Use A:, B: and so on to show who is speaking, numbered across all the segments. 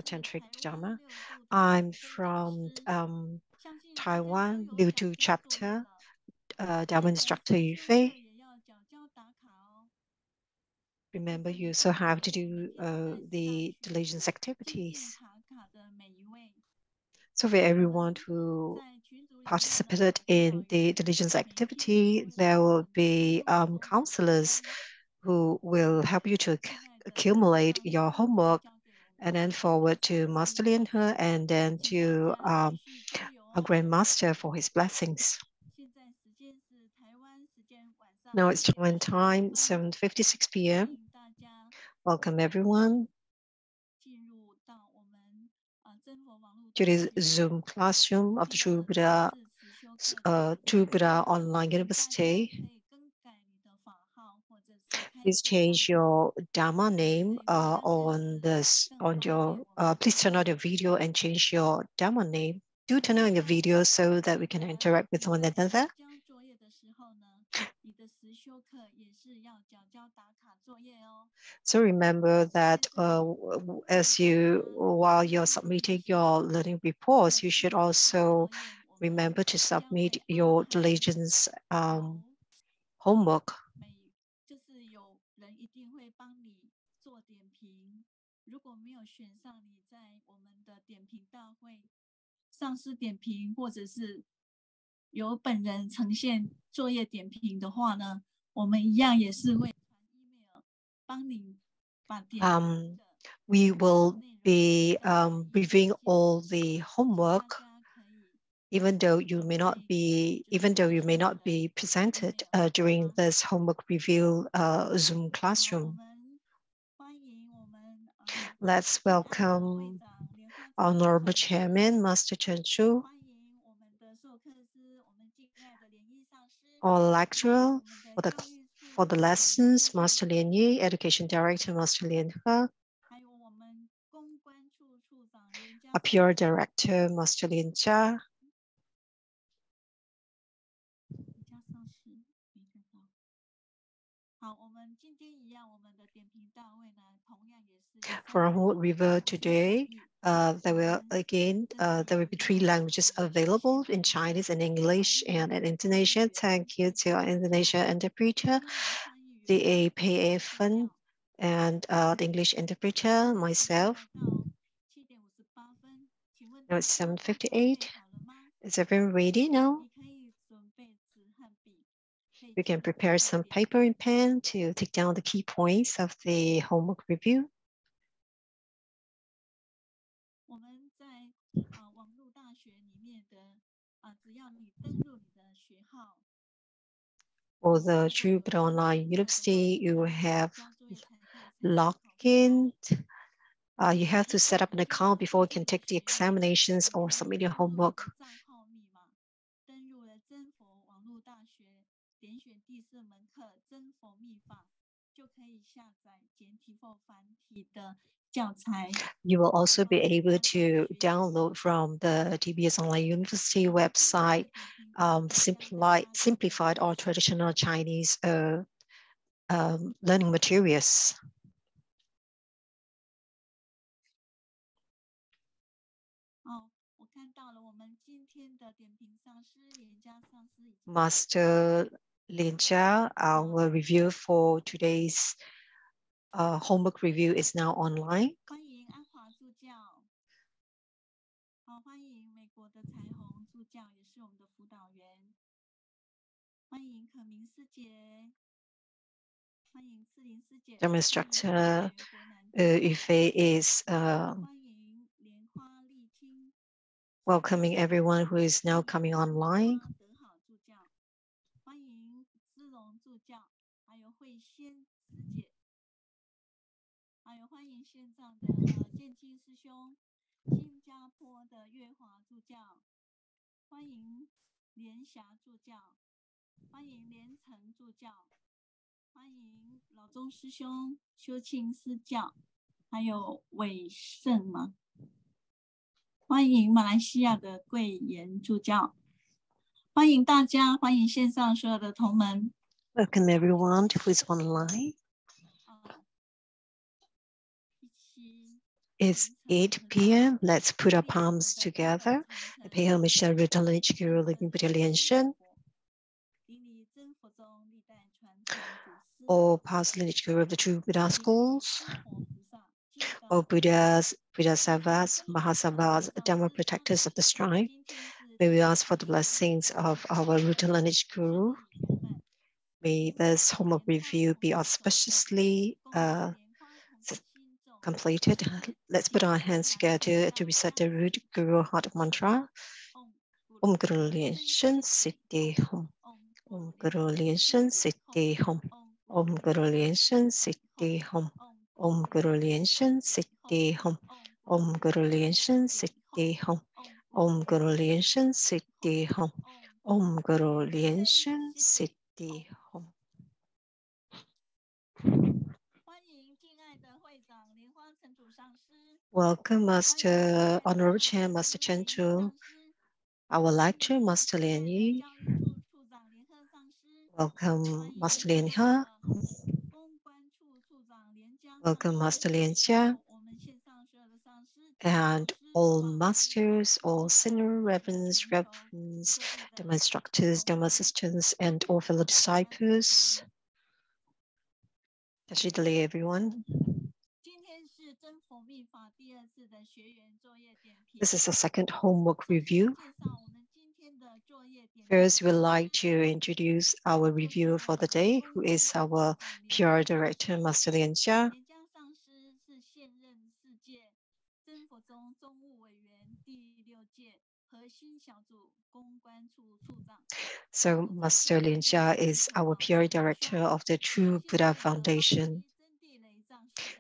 A: Tantric Dharma. I'm from Taiwan, Liu chapter, Dharma Instructor Yufei. Remember, you also have to do the diligence activities. So for everyone who participated in the diligence activity, there will be counselors who will help you to accumulate your homework and then forward to Master LianJia and then to a Grandmaster for his blessings. Now it's Taiwan time, 7:56 p.m. Welcome everyone to this Zoom classroom of the True Buddha Online University. Please change your Dharma name please turn on your video and change your Dharma name. Do turn on your video so that we can interact with one another. So remember that while you're submitting your learning reports, you should also remember to submit your diligence homework. We will be reviewing all the homework, even though you may not be presented during this homework review Zoom classroom. Let's welcome Honorable Chairman, Master Chen Shu, our lecturer for the lessons, Master LianJia, Education Director, Master LianJia, a PR Director, Master LianJia, for Homework Review today, there will be 3 languages available in Chinese and English and in Indonesian. Thank you to our Indonesian interpreter, the APFN, and the English interpreter, myself. Now it's 7:58. Is everyone ready now? You can prepare some paper and pen to take down the key points of the homework review. For the True Buddha Online University, you have logged in. You have to set up an account before you can take the examinations or submit your homework. You will also be able to download from the TBS Online University website simplified or traditional Chinese learning materials. Master LianJia, our review for today's homework review is now online. Dharma Instructor Yufei is welcoming everyone who is now coming online. Welcome everyone who is online. It's 8 p.m. Let's put our palms together and pay homage to our written lineage guru, living Buddha LianJia. All past lineage guru of the true Buddha schools, all Buddhas, Bodhisattvas, Mahasattvas, Dharma protectors of the shrine. May we ask for the blessings of our written lineage guru. May this home of review be auspiciously completed. Let's put our hands together to recite the root Guru Heart Mantra. Om Guru LianJia Siddhi Hum. Om Guru LianJia Siddhi Hum. Om Guru LianJia Siddhi Hum. Om Guru LianJia Siddhi Hum. Om Guru LianJia Siddhi Hum. Om Guru LianJia Siddhi Hum. Om Guru LianJia Siddhi Hum. Welcome, Master Honorable Chair, Master Chen Chu, our lecturer, Master LianJia. Welcome, Master LianJia. Welcome, Master LianJia. And all masters, all senior reverends, Dharma instructors, Dharma assistants, and all fellow disciples. Tashidali, everyone. This is the second homework review. First, we'd like to introduce our reviewer for the day, who is our PR Director, Master LianJia. So Master LianJia is our PR Director of the True Buddha Foundation.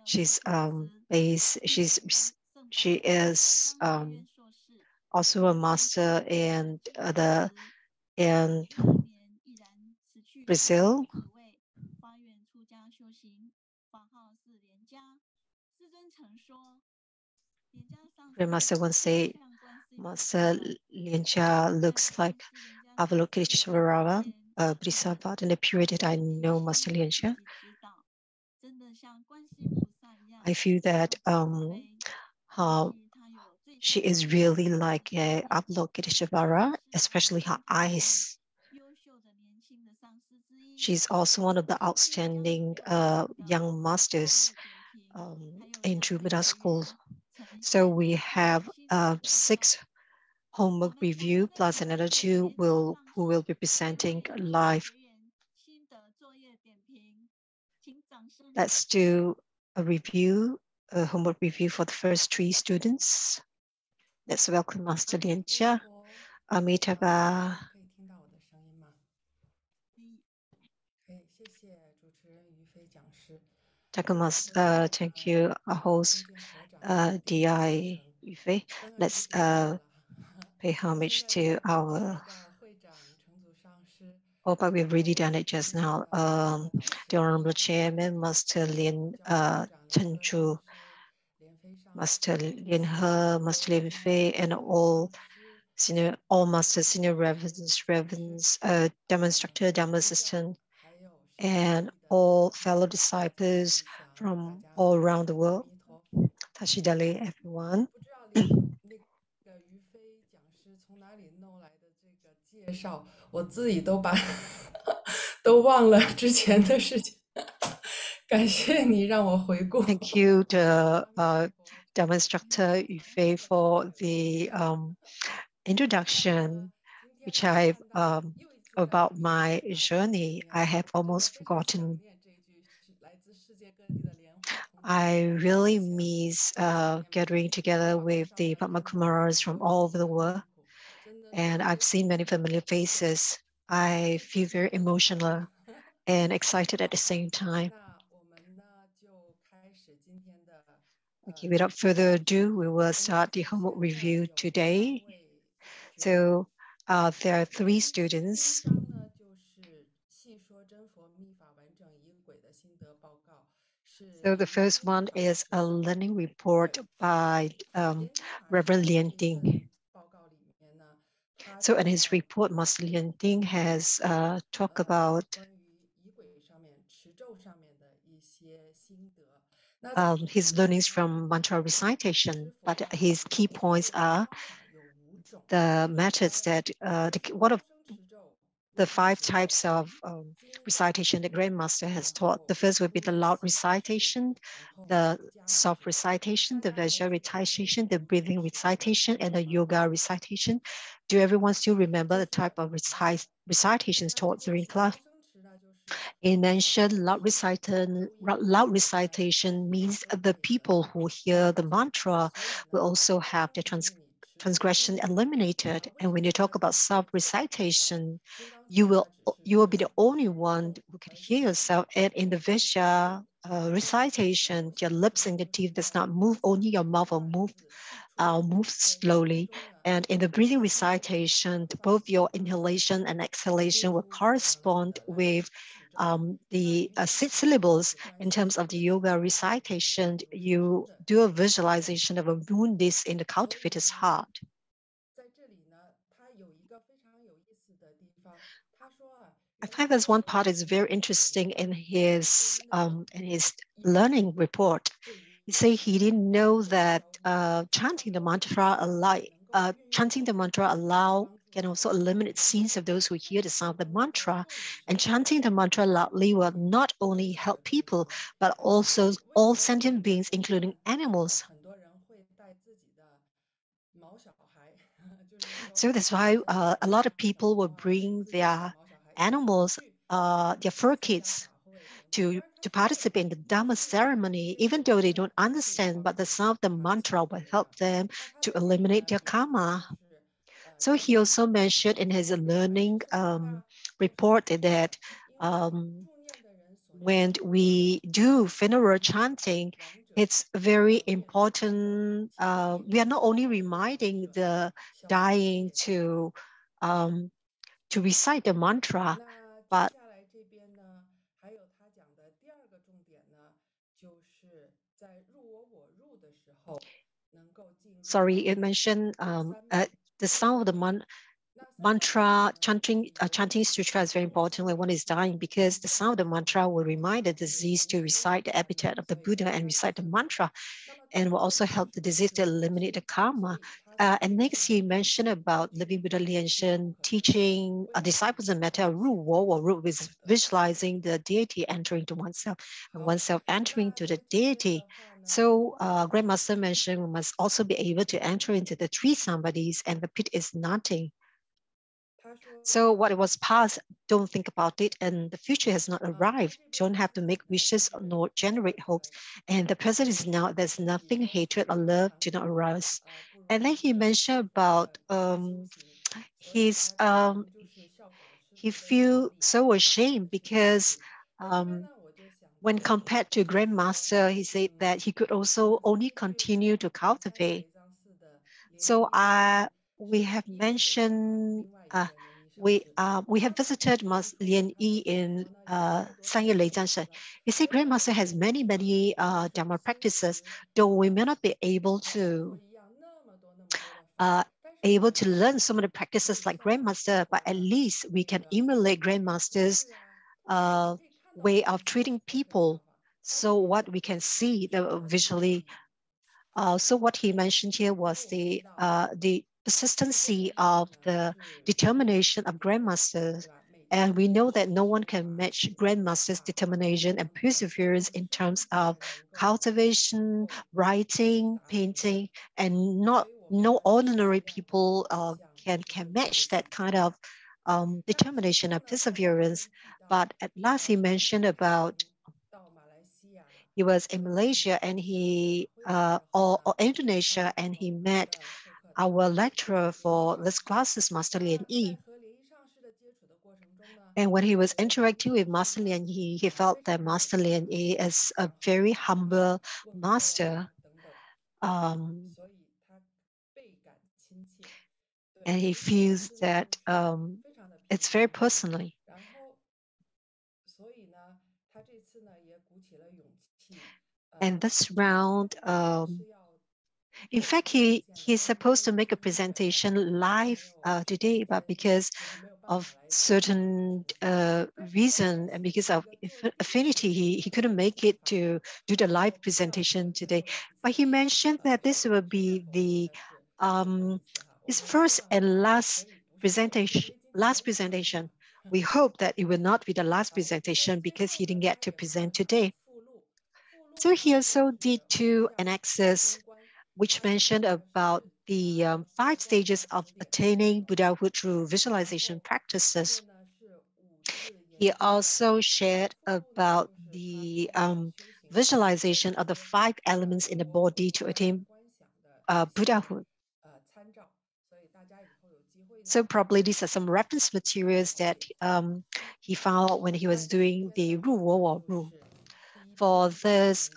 A: She is also a master in Brazil. Where Master once said, Master LianJia looks like Avalokiteshvara, Bodhisattva. In the period that I know Master LianJia, I feel that she is really like a Avalokiteshvara, especially her eyes. She's also one of the outstanding young masters in True Buddha School. So we have 6 homework review plus another 2 who will be presenting live. Let's do a homework review for the first 3 students. Let's welcome Master LianJia. Amitabha. Thank you, our host, DI Yufei. Let's pay homage to our but we've already done it just now. The Honorable Chairman, Master Chen Chu, Master LianHe, Master LianFei, and all masters, senior reverends, Dharma instructor, Dharma assistant, and all fellow disciples from all around the world. Tashidale, everyone.
B: 于飞讲师从哪里弄来的这个介绍，我自己都都忘了之前的事情。感谢你让我回顾。
A: Thank you, the Dharma instructor Yufei, for the introduction, which I've about my journey. I have almost forgotten. I really miss gathering together with the Padma Kumaras from all over the world, and I've seen many familiar faces. I feel very emotional and excited at the same time. Okay, without further ado, we will start the homework review today. So there are 3 students. So the first one is a learning report by Reverend LianJia. So in his report, Master LianJia has talked about his learnings from mantra recitation, but his key points are the methods that one of the 5 types of recitation the Grandmaster has taught. The first would be the loud recitation, the soft recitation, the Vajra recitation, the breathing recitation, and the yoga recitation. Do everyone still remember the type of recitations taught during class? He mentioned loud recitation means the people who hear the mantra will also have the transgression eliminated. And when you talk about self-recitation, you will be the only one who can hear yourself. And in the Vishya recitation, your lips and your teeth does not move, only your mouth will move slowly. And in the breathing recitation, both your inhalation and exhalation will correspond with the 6 syllables. In terms of the yoga recitation, you do a visualization of a moon disk in the cultivator's heart. I find this one part is very interesting in his learning report. He said he didn't know that chanting the mantra can also eliminate sins of those who hear the sound of the mantra. And chanting the mantra loudly will not only help people, but also all sentient beings, including animals. So that's why a lot of people will bring their animals, their fur kids, to participate in the Dharma ceremony, even though they don't understand, but the sound of the mantra will help them to eliminate their karma. So he also mentioned in his learning report that when we do funeral chanting, it's very important. We are not only reminding the dying to recite the mantra, but sorry, it mentioned the sound of the mantra chanting sutra is very important when one is dying, because the sound of the mantra will remind the deceased to recite the epithet of the Buddha and recite the mantra, and will also help the disease to eliminate the karma. And next, he mentioned about living Buddha LianJia teaching disciples a matter of Ru with visualizing the deity entering to oneself and oneself entering to the deity. So Grandmaster mentioned we must also be able to enter into the 3 sambadhis, and the pit is nothing. So what it was past, don't think about it, and the future has not arrived. Don't have to make wishes nor generate hopes. And the present is now, there's nothing, hatred or love do not arise. And then he mentioned about his he feel so ashamed because when compared to Grandmaster, he said that he could also only continue to cultivate. So we have mentioned we have visited Mas Lian Yi in Sanya Leijianshe. You see, Grandmaster has many Dharma practices, though we may not be uh, able to learn some of the practices like Grandmaster, but at least we can emulate Grandmaster's way of treating people. So what we can see visually. So what he mentioned here was the persistency of the determination of grandmasters. And we know that no one can match grandmasters' determination and perseverance in terms of cultivation, writing, painting, and no ordinary people can match that kind of determination and perseverance. But at last, he mentioned about he was in Malaysia and or Indonesia, and he met our lecturer for this classes, Master Lian Yi. And when he was interacting with Master Lian Yi, he felt that Master Lian Yi is a very humble master. And he feels that it's very personally. And this round, in fact, he's supposed to make a presentation live today, but because of certain reason and because of affinity, he couldn't make it to do the live presentation today. But he mentioned that this will be the his first and last presentation. Last presentation. We hope that it will not be the last presentation because he didn't get to present today. So he also did two annexes which mentioned about the 5 stages of attaining Buddhahood through visualization practices. He also shared about the visualization of the 5 elements in the body to attain Buddhahood. So probably these are some reference materials that he found when he was doing the 入我我入. For this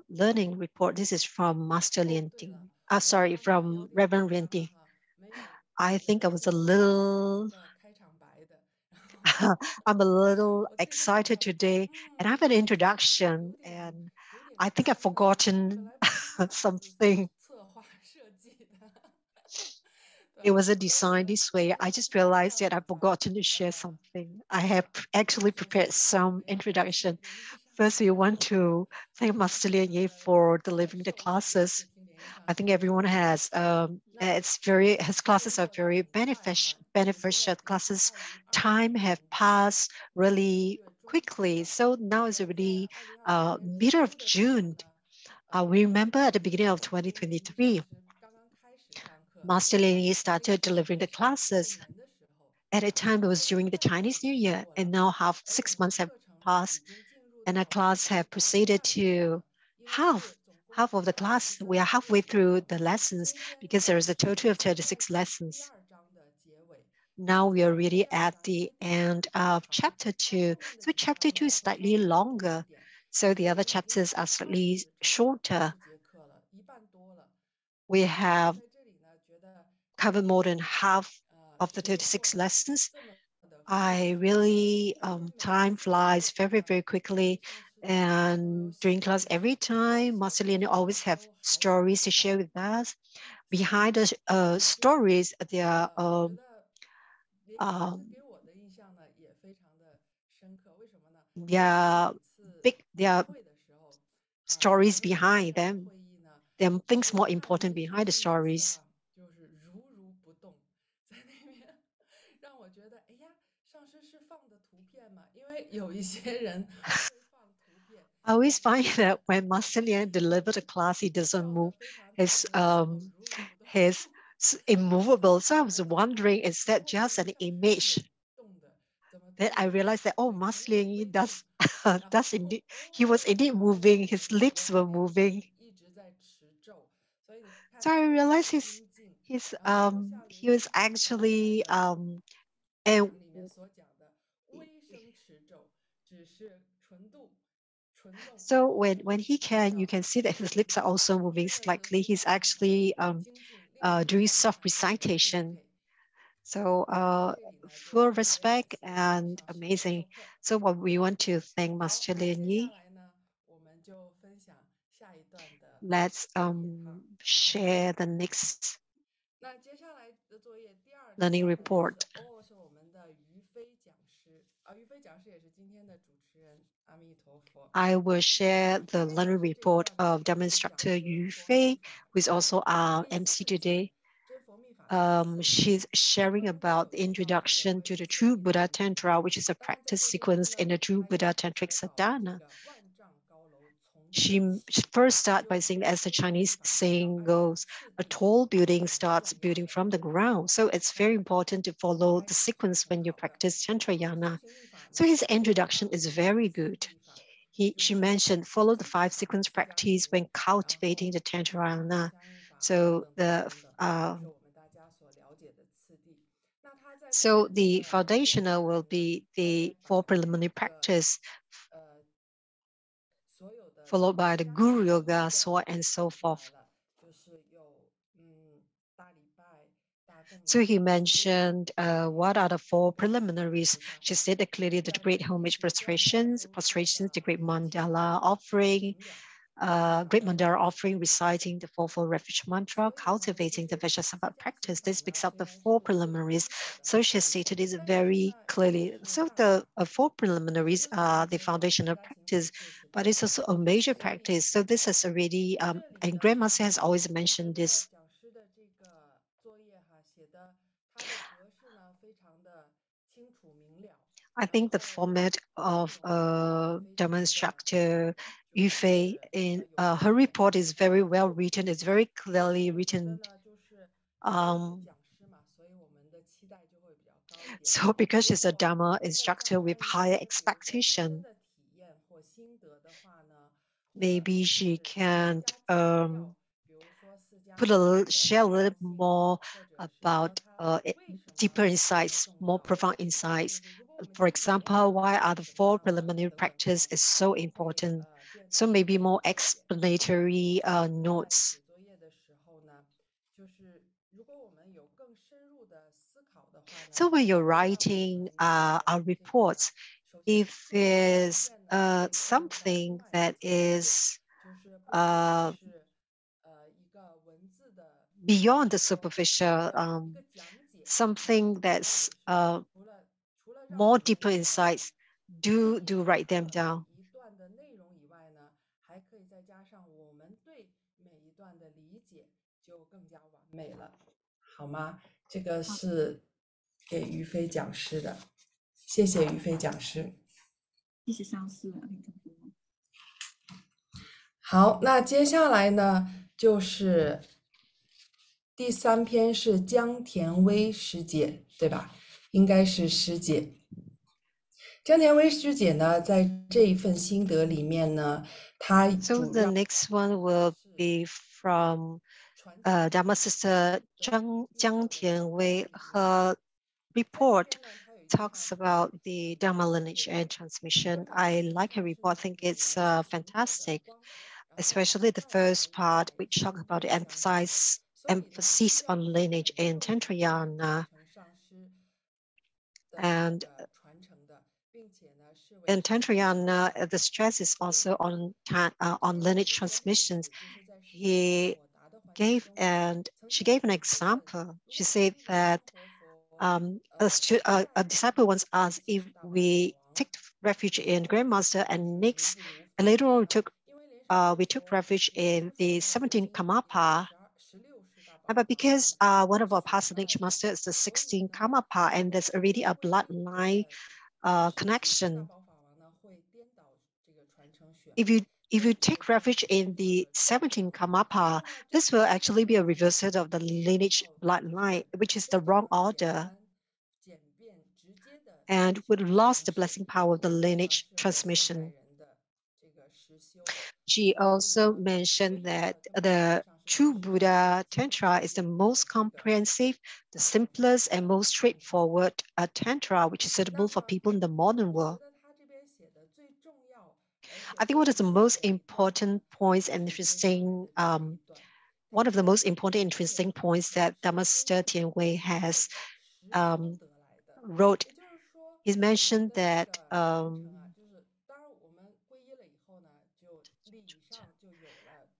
A: learning report, this is from Master Lianting. Sorry, from Reverend Lianting. I think I was a little, I'm a little excited today, and I have an introduction, and I think I've forgotten something. It wasn't designed this way. I just realized that I've forgotten to share something. I have actually prepared some introduction. First, we want to thank Master LianJia for delivering the classes. I think everyone has, his classes are very beneficial classes. Time have passed really quickly. So now it's already middle of June. We remember at the beginning of 2023, Master Lin started delivering the classes. At a time it was during the Chinese New Year, and now 6 months have passed, and our class have proceeded to half half of the class. We are halfway through the lessons because there is a total of 36 lessons. Now we are really at the end of chapter 2. So chapter 2 is slightly longer. So the other chapters are slightly shorter. We have covered more than half of the 36 lessons. I really, time flies very, very quickly. And during class, every time, Marcelino always have stories to share with us. Behind the stories, there are there are stories behind them. There are things more important behind the stories.
B: 让我觉得，哎呀，上师是放的图片吗？因为有一些人会放图片。
A: I always find that when Marcelian delivers a class, he doesn't move his immovable. So I was wondering, is that just an image? Then I realized that Marcelian does does indeed, he was indeed moving. His lips were moving. So I realized he was actually and so when he can, you can see that his lips are also moving slightly. He's actually doing soft recitation. So full respect and amazing. So what we want to thank Master Lin Yi. Let's share the next learning report. I will share the learning report of Dharma Instructor Yu Fei, who is also our MC today. She's sharing about the introduction to the True Buddha Tantra, which is a practice sequence in the True Buddha Tantric Sadhana. She first starts by saying, as the Chinese saying goes, a tall building starts building from the ground. So it's very important to follow the sequence when you practice Tantrayana. So his introduction is very good. She mentioned follow the 5 sequence practice when cultivating the Tantrayana. So the foundational will be the 4 preliminary practice, followed by the Guru Yoga, so on and so forth. So he mentioned what are the 4 preliminaries. She stated clearly the great homage prostrations, the great mandala offering, great mandala offering, reciting the fourfold refuge mantra, cultivating the Vajrasattva practice. This picks up the four preliminaries. So she stated it very clearly. So the four preliminaries are the foundational practice, but it's also a major practice. So this is already, and Grandmaster has always mentioned this. I think the format of Dharma Instructor Yu Fei in her report is very well written. It's very clearly written. So because she's a Dharma instructor with higher expectation, maybe she can share a little more about deeper insights, more profound insights. For example, why are the four preliminary practice is so important? So maybe more explanatory notes. So when you're writing our reports, if there's something that is beyond the superficial, something that's more deeper insights, do write them down.
B: 好，那接下来呢，就是第三篇是江田薇师姐，对吧？应该是师姐。江田薇师姐呢，在这一份心得里面呢，她
A: So the next one will be from Dharma sister Jiang Tianwei. Her report talks about the Dharma lineage and transmission. I like her report. I think it's fantastic, especially the first part, which talks about the emphasis on lineage in Tantric. And in Tantric, the stress is also on lineage transmissions. She gave an example. She said that a disciple once asked if we take refuge in Grandmaster, and next, and later on we took refuge in the 17th Kamapa. But because one of our past lineage master is the 16th Kamapa, and there's already a bloodline connection. If you take refuge in the 17th Kamapa, this will actually be a reversal of the lineage bloodline, which is the wrong order, and would lose the blessing power of the lineage transmission. She also mentioned that the true Buddha Tantra is the most comprehensive, the simplest, and most straightforward Tantra, which is suitable for people in the modern world. I think one of the most important points and interesting, one of the most important interesting points that Dhammaster Tianwei has wrote is mentioned that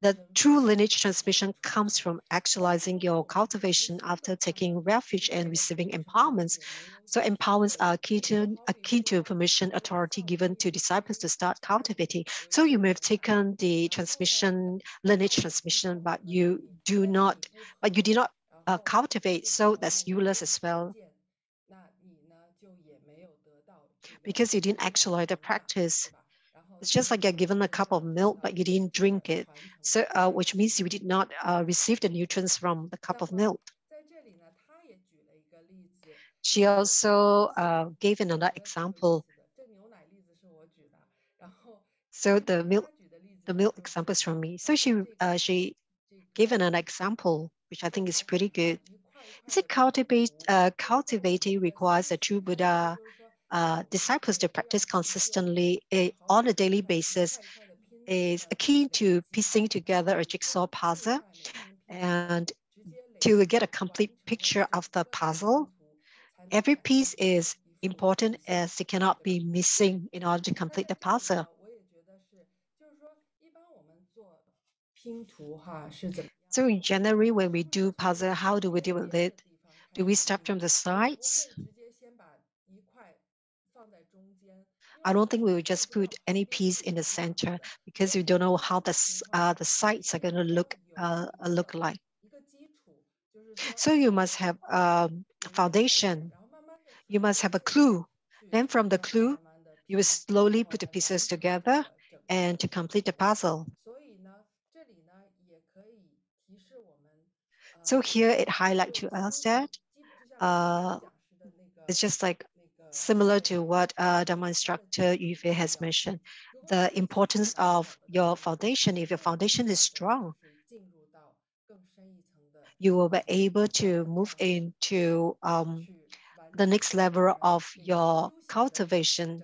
A: the true lineage transmission comes from actualizing your cultivation after taking refuge and receiving empowerments. So empowerments are key to permission authority given to disciples to start cultivating. So you may have taken the lineage transmission, but you did not cultivate. So that's useless as well, because you didn't actualize the practice. It's just like you're given a cup of milk, but you didn't drink it. So, which means you did not receive the nutrients from the cup of milk. She also gave another example. So the milk example is from me. So she gave an example, which I think is pretty good. Is it cultivating requires a true Buddha disciples to practice consistently on a daily basis, is akin to piecing together a jigsaw puzzle, and to get a complete picture of the puzzle, every piece is important as it cannot be missing in order to complete the puzzle. So in general, when we do puzzle, how do we deal with it? Do we start from the sides? I don't think we would just put any piece in the center because you don't know how the sides are going to look like. So you must have foundation. You must have a clue. Then from the clue, you will slowly put the pieces together and to complete the puzzle. So here it highlights to us that uh, it's just like similar to what Dharma instructor Yufei has mentioned, the importance of your foundation. If your foundation is strong, you will be able to move into the next level of your cultivation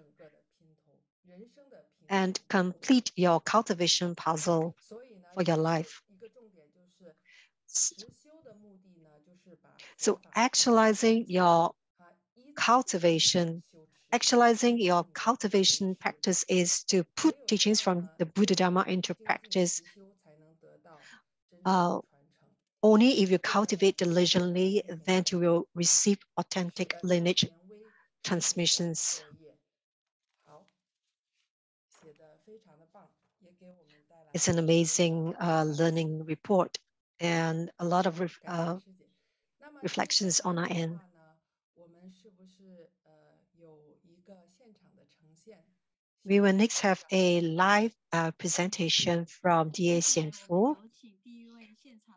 A: and complete your cultivation puzzle for your life. So actualizing your cultivation practice is to put teachings from the Buddha Dharma into practice. Only if you cultivate diligently, then you will receive authentic lineage transmissions. It's an amazing learning report and a lot of reflections on our end. We will next have a live presentation from DA Xianfu.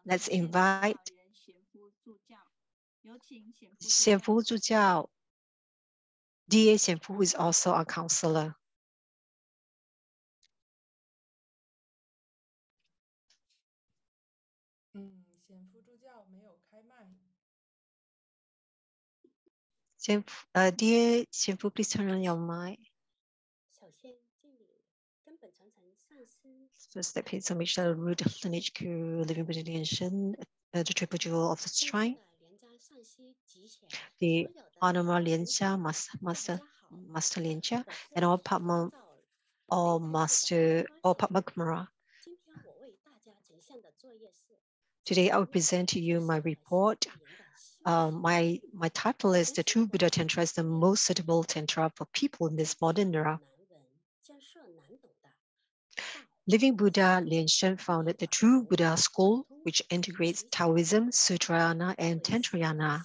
A: Let's invite Xianfu Zhujiao, DA Xianfu, who is also a counselor. DA Xianfu, please turn on your mic. First step is to make sure root lineage to living Buddha LianJia, the triple jewel of the shrine. The Honorable LianJia, Master LianJia, and all Padma Kumara. Today I will present to you my report. My title is The True Buddha Tantra is the most suitable Tantra for people in this modern era. Living Buddha LianJia founded the True Buddha School, which integrates Taoism, Sutrayana, and Tantrayana.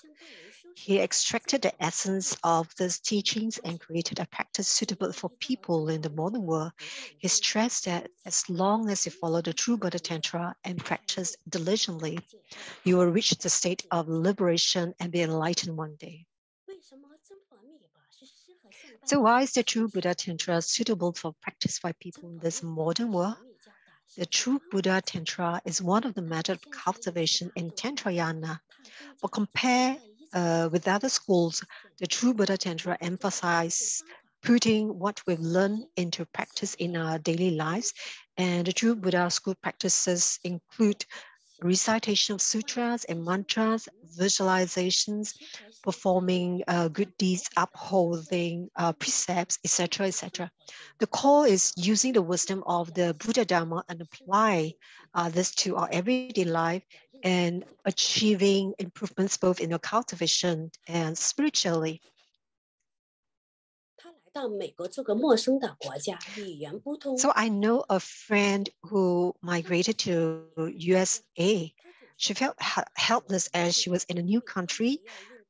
A: He extracted the essence of these teachings and created a practice suitable for people in the modern world. He stressed that as long as you follow the True Buddha Tantra and practice diligently, you will reach the state of liberation and be enlightened one day. So why is the True Buddha Tantra suitable for practice by people in this modern world? The True Buddha Tantra is one of the methods of cultivation in Tantrayana. But compare with other schools, the True Buddha Tantra emphasizes putting what we've learned into practice in our daily lives. And the True Buddha school practices include recitation of sutras and mantras, visualizations, performing good deeds, upholding precepts, etc., etc. The core is using the wisdom of the Buddha Dharma and apply this to our everyday life and achieving improvements both in your cultivation and spiritually. So I know a friend who migrated to USA. She felt helpless as she was in a new country.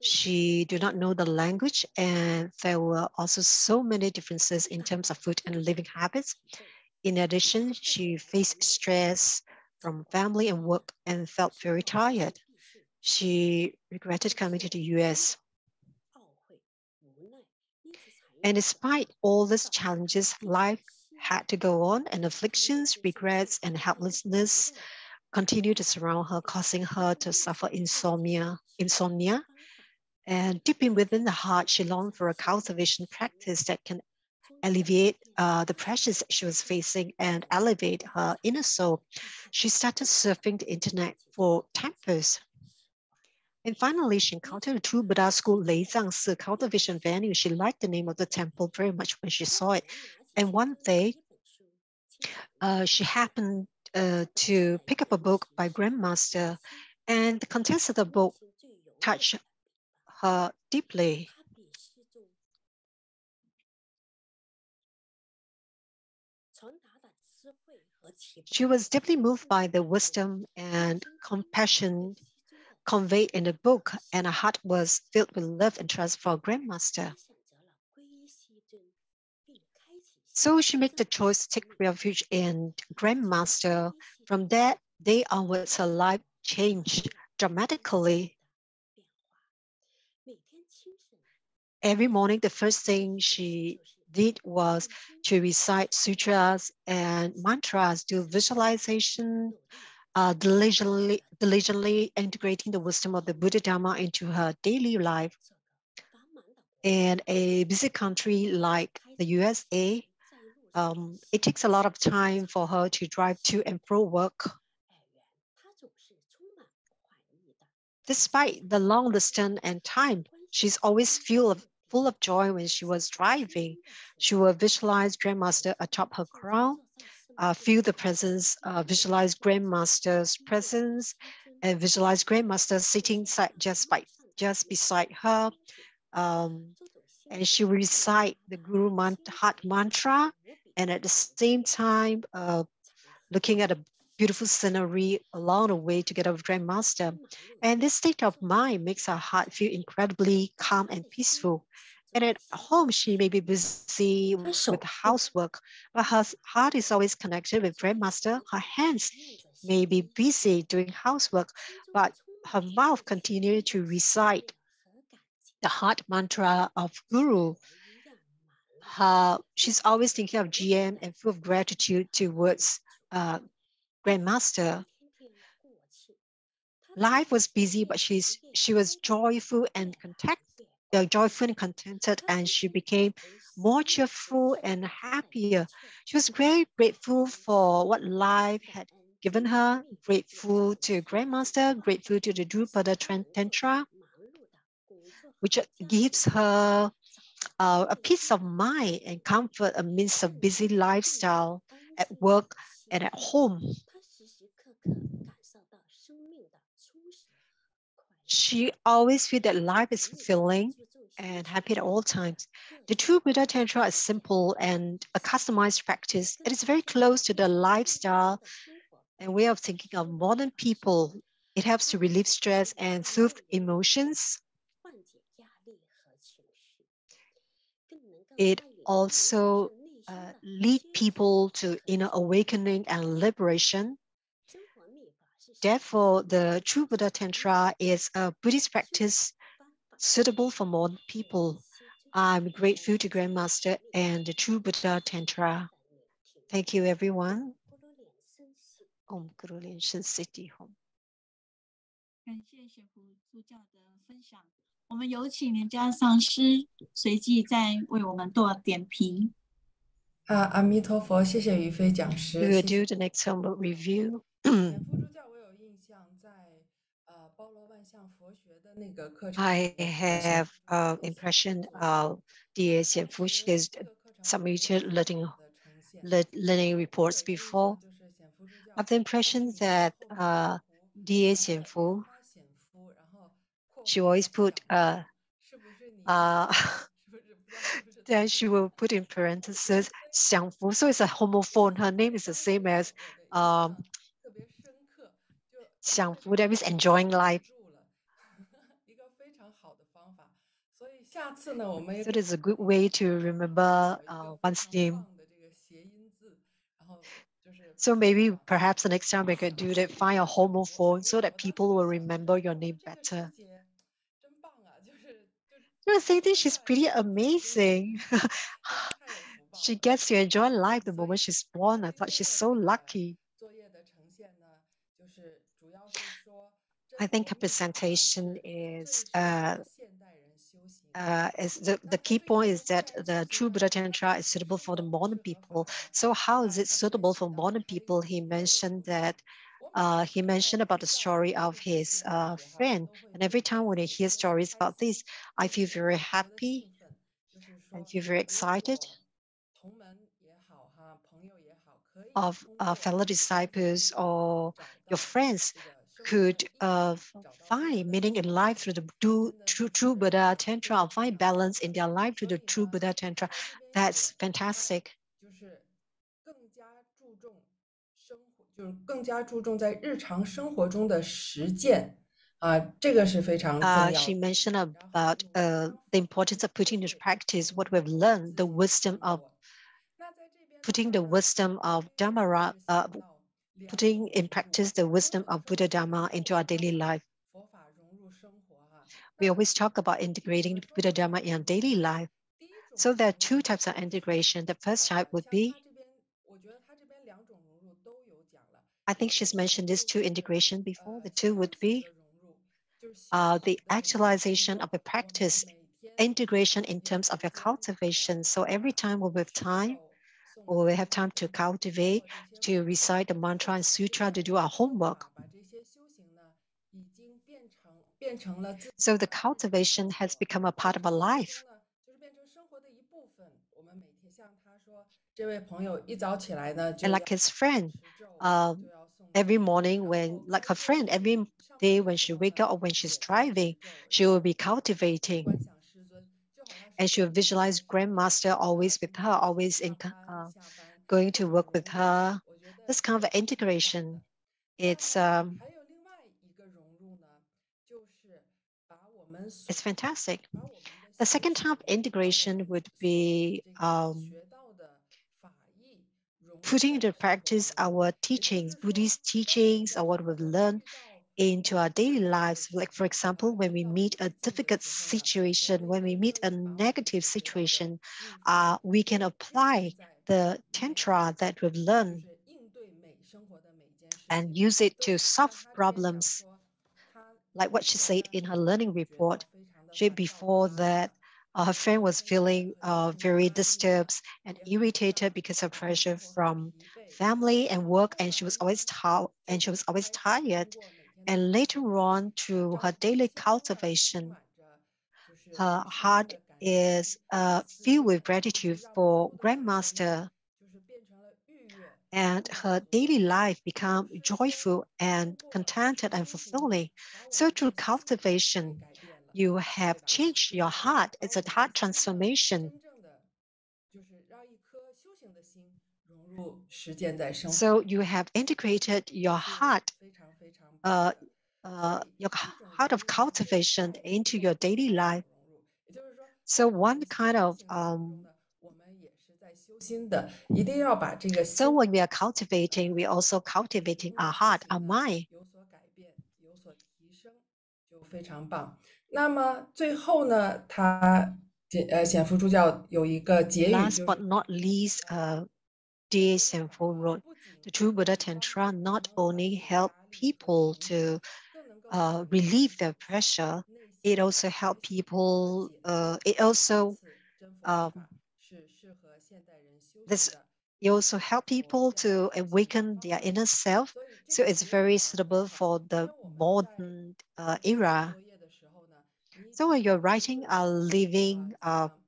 A: She did not know the language, and there were also so many differences in terms of food and living habits. In addition, she faced stress from family and work and felt very tired. She regretted coming to the US. And despite all these challenges, life had to go on, and afflictions, regrets, and helplessness continued to surround her, causing her to suffer insomnia. And deep within the heart, she longed for a cultivation practice that can alleviate the pressures she was facing and elevate her inner soul. She started surfing the internet for temples. And finally, she encountered a true Buddha school, Leizang Si cultivation venue. She liked the name of the temple very much when she saw it. And one day, She happened to pick up a book by Grandmaster, and the contents of the book touched her deeply. She was deeply moved by the wisdom and compassion conveyed in the book, and her heart was filled with love and trust for Grandmaster. So she made the choice to take refuge in Grandmaster. From that day onwards, her life changed dramatically. Every morning, the first thing she did was to recite sutras and mantras, do visualization, diligently integrating the wisdom of the Buddha Dharma into her daily life. In a busy country like the USA, it takes a lot of time for her to drive to and fro work. Despite the long distance and time, she's always full of joy when she was driving. She will visualize Grandmaster atop her crown, feel the presence, visualize Grandmaster's presence, and visualize Grandmaster sitting just beside her. Um, and she will recite the Heart Mantra, and at the same time, looking at a beautiful scenery along the way together with Grandmaster. And this state of mind makes her heart feel incredibly calm and peaceful. And at home, she may be busy with housework, but her heart is always connected with Grandmaster. Her hands may be busy doing housework, but her mouth continues to recite the heart mantra of Guru. She's always thinking of GM and full of gratitude towards uh, Grandmaster. Life was busy, but she was joyful and contented, and she became more cheerful and happier. She was very grateful for what life had given her, grateful to Grandmaster, grateful to the Drupada Tantra, which gives her a peace of mind and comfort amidst a busy lifestyle at work and at home. She always feels that life is fulfilling and happy at all times. The true Buddha Tantra is simple and a customized practice. It is very close to the lifestyle and way of thinking of modern people. It helps to relieve stress and soothe emotions. It also lead people to inner awakening and liberation. Therefore, the true Buddha Tantra is a Buddhist practice suitable for modern people. I'm grateful to Grandmaster and the true Buddha Tantra. Thank you, everyone. Om Guru Lien Shen City Home.
C: 感谢显福助教的分享。我们有请莲家上师随即再为我们做点评。
B: 阿弥陀佛，谢谢于飞讲师。
A: We will do the next homework review.
B: 显福助教，我有印象，在包罗万象佛学的那个课程
A: I have impression of the Xianfu. She has submitted learning reports before. I have the impression that DA Xianfu, she always put then she will put in parentheses Xiangfu. So it's a homophone. Her name is the same as Xiangfu. That means enjoying life. So it is a good way to remember one's name. So maybe perhaps the next time we could do that, find a homophone so that people will remember your name better. I think she's pretty amazing. She gets to enjoy life the moment she's born. I thought she's so lucky. I think her presentation is the key point is that the true Buddha Tantra is suitable for the modern people. So how is it suitable for modern people? He mentioned that he mentioned about the story of his friend. And every time when I hear stories about this, I feel very happy and feel very excited. of fellow disciples or your friends could find meaning in life through the true Buddha Tantra, or find balance in their life through the true Buddha Tantra. That's fantastic.
B: 就是更加注重生活，就是更加注重在日常生活中的实践啊，这个是非常重要
A: She
B: 的。
A: mentioned
B: 然后
A: about
B: 用方
A: the
B: 法
A: importance of
B: 来
A: putting into
B: 给
A: practice
B: 同
A: what
B: 学
A: we've
B: 们
A: learned,
B: 自
A: the
B: 信
A: wisdom
B: 更
A: of
B: 多。那在这边的
A: putting
B: 话
A: the
B: 呢，
A: wisdom
B: 因
A: of
B: 为我
A: Dharma,
B: 是想到两
A: putting
B: 种
A: in
B: 融入，
A: practice the
B: 很多
A: wisdom
B: 的
A: of
B: 时候
A: Buddha
B: 我们
A: Dharma
B: 说
A: into
B: 我
A: our
B: 们要
A: daily
B: 把
A: life.
B: 佛法融入生活哈，
A: We
B: 那
A: always talk about
B: 怎
A: integrating
B: 么
A: the
B: 说
A: Buddha
B: 怎么
A: Dharma in our
B: 融入
A: daily
B: 呢？
A: life.
B: 第一种
A: So there are
B: 融
A: two
B: 入
A: types of
B: 就是
A: integration. The first type would
B: 像
A: be,
B: 他这边，我觉得他这边两种融入都有讲了，
A: I
B: 有
A: think
B: 的
A: she's
B: 呢
A: mentioned these
B: 就
A: two
B: 是
A: integration before. The two
B: 修
A: would
B: 行
A: be
B: 的融入，就是修行
A: the
B: 的融入，就是
A: actualization
B: 说
A: of the
B: 我们
A: practice,
B: 每天
A: integration in
B: 有
A: terms of
B: 时
A: your
B: 间
A: cultivation. So
B: 打
A: every
B: 卡
A: time we have
B: 持
A: time,
B: 咒、诵
A: or we
B: 经
A: have time to
B: 等等，
A: cultivate,
B: 做这些
A: to
B: 功课，
A: recite the
B: 就是
A: mantra and
B: 把这
A: sutra, to
B: 个
A: do our
B: 修
A: homework.
B: 法，把这些修行呢，已经变成了自己
A: So the
B: 的日常
A: cultivation
B: 生
A: has
B: 活，
A: become a part of our
B: 生活
A: life.
B: 中呢，就是变成生活的一部分。我们每天像他说，这位朋友一早起来呢，
A: And
B: 就要
A: like his friend,
B: 持咒，
A: um,
B: 就要诵
A: every
B: 经，
A: morning
B: 然
A: when,
B: 后
A: like
B: 开
A: her
B: 车
A: friend, every
B: 上班
A: day
B: 的
A: when
B: 时
A: she
B: 候
A: wake
B: 呢，
A: up or when she's
B: 也在持
A: driving,
B: 咒，
A: she
B: 然
A: will
B: 后
A: be cultivating.
B: 观想师尊，就好像是
A: And she
B: 在
A: will
B: 梦里
A: visualize
B: 的时候，
A: grandmaster always
B: 跟
A: with
B: 他
A: her,
B: 一起
A: always
B: 上班下班，
A: going
B: 这
A: to
B: 种
A: work
B: 融
A: with
B: 入，
A: her.
B: 我觉得
A: This
B: 是
A: kind of
B: 很棒的。
A: integration.
B: 那
A: It's
B: 么还有另外一个融入呢，就是把我们所
A: it's fantastic.
B: 把我们的
A: The
B: 修
A: second
B: 行，
A: type of
B: 把我
A: integration
B: 们
A: would
B: 所
A: be
B: 这个学到的法义融入
A: putting
B: 在
A: into
B: 生活
A: practice
B: 当中。
A: our
B: 也就
A: teachings,
B: 是说，
A: Buddhist
B: 当我们
A: teachings,
B: 在
A: or what
B: 生活
A: we've
B: 中
A: learned
B: 遇到
A: into our daily
B: 困难的
A: lives.
B: 时
A: Like,
B: 候，
A: for
B: 哪
A: example,
B: 怕
A: when
B: 遇
A: we
B: 到
A: meet a
B: 困境的
A: difficult
B: 时候呢，我
A: situation,
B: 们
A: when we
B: 也
A: meet
B: 可
A: a
B: 以把我们
A: negative
B: 所学到的
A: situation,
B: 秘法
A: we can
B: 都运
A: apply
B: 用在
A: the
B: 每
A: tantra that we've
B: 就
A: learned
B: 是应对每生活的每一件事
A: and
B: 情。
A: use it
B: 对，
A: to
B: 像
A: solve
B: 他这边讲
A: problems.
B: 说，他
A: Like what
B: 之
A: she
B: 前
A: said
B: 呢
A: in her
B: 是
A: learning
B: 觉得
A: report.
B: 非常的
A: She
B: 烦躁不
A: before
B: 安
A: that
B: 的，
A: her
B: 非
A: friend
B: 常
A: was
B: 充满
A: feeling
B: 了精神的
A: very
B: 压力呀，
A: disturbed and
B: 也很
A: irritated
B: 累，
A: because of
B: 然后
A: pressure
B: 生活很
A: from
B: 疲惫。
A: family
B: 然
A: and
B: 后
A: work,
B: 后
A: and she
B: 来
A: was
B: 呢，
A: always tired,
B: 就
A: and she was always
B: 开始通
A: tired.
B: 过每天的
A: And
B: 诵经
A: later
B: 呢，
A: on, through
B: 让
A: her
B: 她的
A: daily
B: 心中啊充
A: cultivation,
B: 满着就是对
A: her
B: 神
A: heart
B: 的感激
A: is
B: 和慈
A: filled with
B: 悲，就是
A: gratitude
B: 让更
A: for
B: 多的生活呢，
A: Grandmaster,
B: 就是变成了愉悦
A: and
B: 和满
A: her
B: 足的。
A: daily life
B: 也
A: become
B: 就是说，
A: joyful
B: 通
A: and
B: 过
A: contented and
B: 修行呢，
A: fulfilling.
B: 把我
A: So
B: 们
A: through
B: 的心给
A: cultivation,
B: 改变了，
A: you
B: 对
A: have
B: 吧？
A: changed
B: 就
A: your
B: 是说，
A: heart.
B: 把
A: It's
B: 我
A: a
B: 们的
A: heart
B: 心呢，
A: transformation.
B: 真正的就是让一颗修行的心融入实践在生活
A: So
B: 当
A: you
B: 中，
A: have integrated
B: 也
A: your
B: 是
A: heart,
B: 非常非常棒的。所以
A: your
B: 一种
A: heart
B: 融
A: of
B: 入呢，可以
A: cultivation
B: 带动
A: into
B: 另
A: your
B: 外
A: daily
B: 一种
A: life.
B: 融入。也就是说，
A: So
B: 在我
A: one
B: 们
A: kind
B: 修
A: of
B: 行的过程中呢， 我们也是在修心的，一定要把这个
A: so
B: 心
A: when we are cultivating, we also
B: 就是
A: cultivating
B: 通
A: our
B: 过修
A: heart,
B: 行
A: our
B: 呢
A: mind.
B: 有所改变，有所提升，就非常棒。那么最后呢，他显夫助教有一个结语，
A: Last
B: 就
A: but
B: 是
A: not least,
B: 说
A: dear
B: 这位
A: Sanfo
B: 法呢，
A: wrote,
B: 不仅
A: the true
B: 可
A: Buddha
B: 以帮助
A: Tantra
B: 我
A: not
B: 们缓
A: only
B: 解
A: help
B: 压力和
A: people
B: 情绪，
A: to
B: 更能够使我们
A: relieve their
B: 走向
A: pressure,
B: 内
A: it
B: 心的
A: also
B: 觉
A: help
B: 醒和
A: people,
B: 解脱。
A: it
B: 因
A: also
B: 此，真佛密
A: um,
B: 法是适合现代人修行
A: this
B: 的
A: it
B: 一
A: also
B: 种
A: help
B: 佛
A: people
B: 现代
A: to
B: 佛心的
A: awaken
B: 方
A: their
B: 法。
A: inner self.
B: 所以这
A: So
B: 个
A: it's
B: 结语
A: very
B: 呢很
A: suitable
B: 好，
A: for
B: 因
A: the
B: 为我们在
A: modern
B: 在写
A: era.
B: 作业的时候呢，你
A: So
B: 只
A: when you're
B: 能记
A: writing
B: 录
A: a living,
B: 怎么样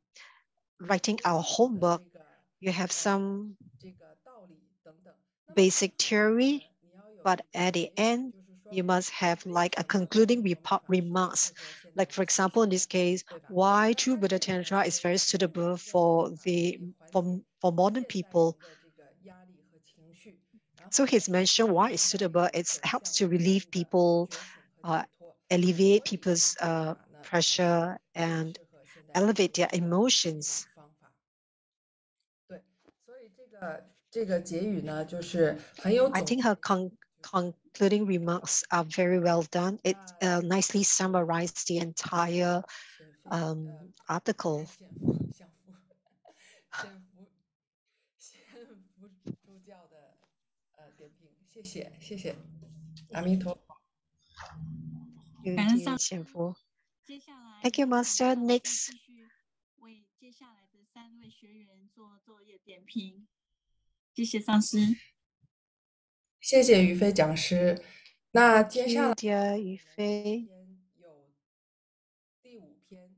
B: 你
A: writing
B: 所
A: our
B: 记住的
A: homework,
B: 这个
A: you have some
B: 这个道理等等。那么最
A: basic
B: 后的话
A: theory,
B: 呢，你要有
A: but
B: 一个
A: at
B: 结
A: the
B: 语，
A: end,
B: 就是说
A: you must have
B: 为
A: like a
B: 什么真
A: concluding
B: 佛密法是最
A: remarks.
B: 适合现代
A: Like
B: 人
A: for
B: 修
A: example,
B: 行
A: in this
B: 的，
A: case,
B: 对吧？
A: why
B: 那
A: true
B: 他
A: Buddha
B: 这里呢
A: Tantra is
B: 是
A: very
B: 通过
A: suitable
B: 真佛
A: for
B: 密法可
A: the
B: 以缓
A: for,
B: 解
A: for modern
B: 现代
A: people.
B: 人的这个压力和情绪，然
A: So
B: 后呢，
A: he's mentioned
B: 使
A: why
B: 我
A: it's
B: 们带
A: suitable.
B: 领
A: It
B: 走
A: helps
B: 向
A: to
B: 内
A: relieve
B: 心的
A: people,
B: 觉醒和解脱。
A: alleviate
B: 所以真
A: people's
B: 佛密法呢，才是
A: pressure
B: 最
A: and
B: 适合现代人
A: elevate
B: 修
A: their
B: 行的一种
A: emotions.
B: 方法。对，所以这个结语呢，就是很有
A: I
B: 总
A: think her concluding remarks are very well done. It
B: 那
A: nicely summarized the entire
B: 显非
A: article.
B: 显夫助教的点评，谢谢谢谢，阿弥陀佛。
A: Thank
C: 感恩
A: you,
C: 上
A: Xianfu.
C: 接下来
A: Thank you,
C: 有请
A: Master.
C: 上师
A: Next,
C: 继续为接下来的3位学员做作业点评。谢谢上师。
B: 谢谢于飞讲师。那
A: thank
B: 接下
A: you,
B: 来
A: dear
B: 我
A: Yu
B: 们
A: Fei.
B: 今天有第5篇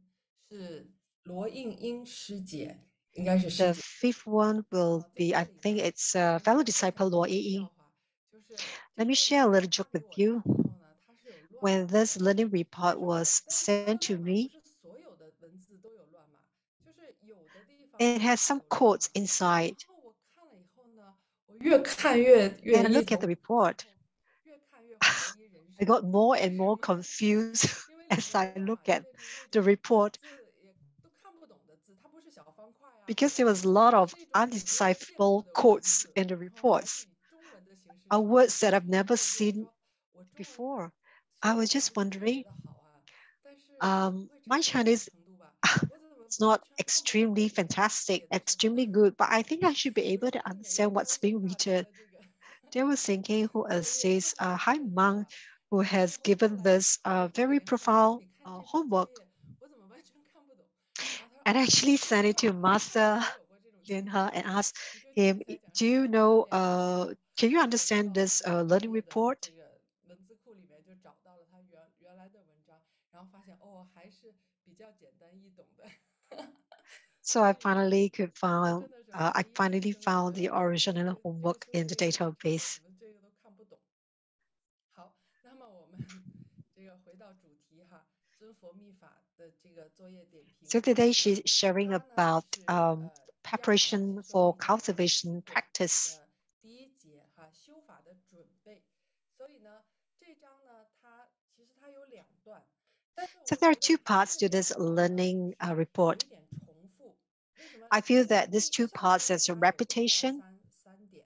B: 是罗应英师姐。应该是师
A: The
B: 姐。
A: fifth one will be, I think it's fellow disciple Luo Yi. Let me share a little joke with you. When this learning report was sent to me, it has some quotes inside.
B: 我越看越
A: And I
B: 一
A: look
B: 头
A: at the report.
B: 越看越怀疑人
A: I
B: 生。
A: got more and more confused
B: 因为里
A: as
B: 面的
A: I
B: 话
A: look
B: 就
A: at
B: 变成那
A: the
B: 种
A: report
B: 字也都看不懂的字，它不是小方块啊，
A: because there was a lot
B: 它
A: of
B: 是一种我没有见过
A: undecipherable
B: 的文
A: quotes
B: 字，
A: in the
B: 然后还是
A: reports,
B: 以中文的形式
A: are
B: 呈
A: words
B: 现。
A: that I've
B: 然
A: never
B: 后我觉得
A: seen
B: 说我中文
A: before.
B: 虽
A: I
B: 然
A: was
B: 我不
A: just
B: 是特别
A: wondering,
B: 的好啊，但是我会
A: my
B: 程度有
A: Chinese
B: 程度吧，我怎么
A: is
B: 完
A: not
B: 全看不懂
A: extremely
B: 这里面
A: fantastic,
B: 写的什么？
A: extremely good, but I think I should be
B: 我
A: able
B: 就
A: to
B: 不免又
A: understand
B: 高
A: what's
B: 兴
A: being
B: 大德
A: written.
B: 的这个
A: They were thinking, who
B: 作
A: is
B: 业
A: this
B: 这么
A: high
B: 顺利
A: monk
B: 啊，
A: who
B: 所以
A: has
B: 我后
A: given
B: 来
A: this
B: 回复
A: very
B: 给他说，
A: profound
B: 你看这篇作
A: homework
B: 业我怎么完全看不懂？ 然后他说
A: and
B: 哦，
A: actually
B: 真
A: sent
B: 的
A: it to
B: 吗？ 上次
A: Master
B: 我有过这种情
A: Lianhe
B: 况，
A: and asked
B: 一个教
A: him,
B: 材讲
A: do
B: 师
A: you
B: 讲的特
A: know,
B: 别好，
A: can you
B: 后来我就
A: understand
B: 到
A: this
B: 这个
A: learning
B: 作业的
A: report?
B: 这个文字库里面就找到了他原来的文章，然后发现哦还是比较简单易懂的。
A: So
B: 所
A: I
B: 以
A: finally
B: 这
A: could
B: 真
A: found,
B: 的是
A: I
B: 怀疑人
A: finally
B: 生了。
A: found
B: 我
A: the
B: 有时候觉得
A: original
B: 这个
A: homework
B: 书
A: in the
B: 写也不错，
A: database.
B: 怎么这个都看不懂？好，那么我们这个回到主题哈，真佛密法的这个作业点评。
A: So today she's sharing
B: 它呢
A: about
B: 是第二条
A: preparation
B: 信受
A: for
B: 命教导里
A: cultivation
B: 对
A: practice.
B: 的第一节哈，修法的准备。所以呢，这章呢，它其实它有两段，但是
A: So
B: 我
A: there are
B: 觉得
A: two
B: 它
A: parts
B: 这
A: to this
B: 两段呢
A: learning
B: 是有
A: report.
B: 一点重复。为什么？
A: I
B: 因
A: feel
B: 为
A: that these
B: 第
A: two
B: 上面
A: parts
B: 那个
A: as a
B: 它有一二
A: repetition.
B: 三点，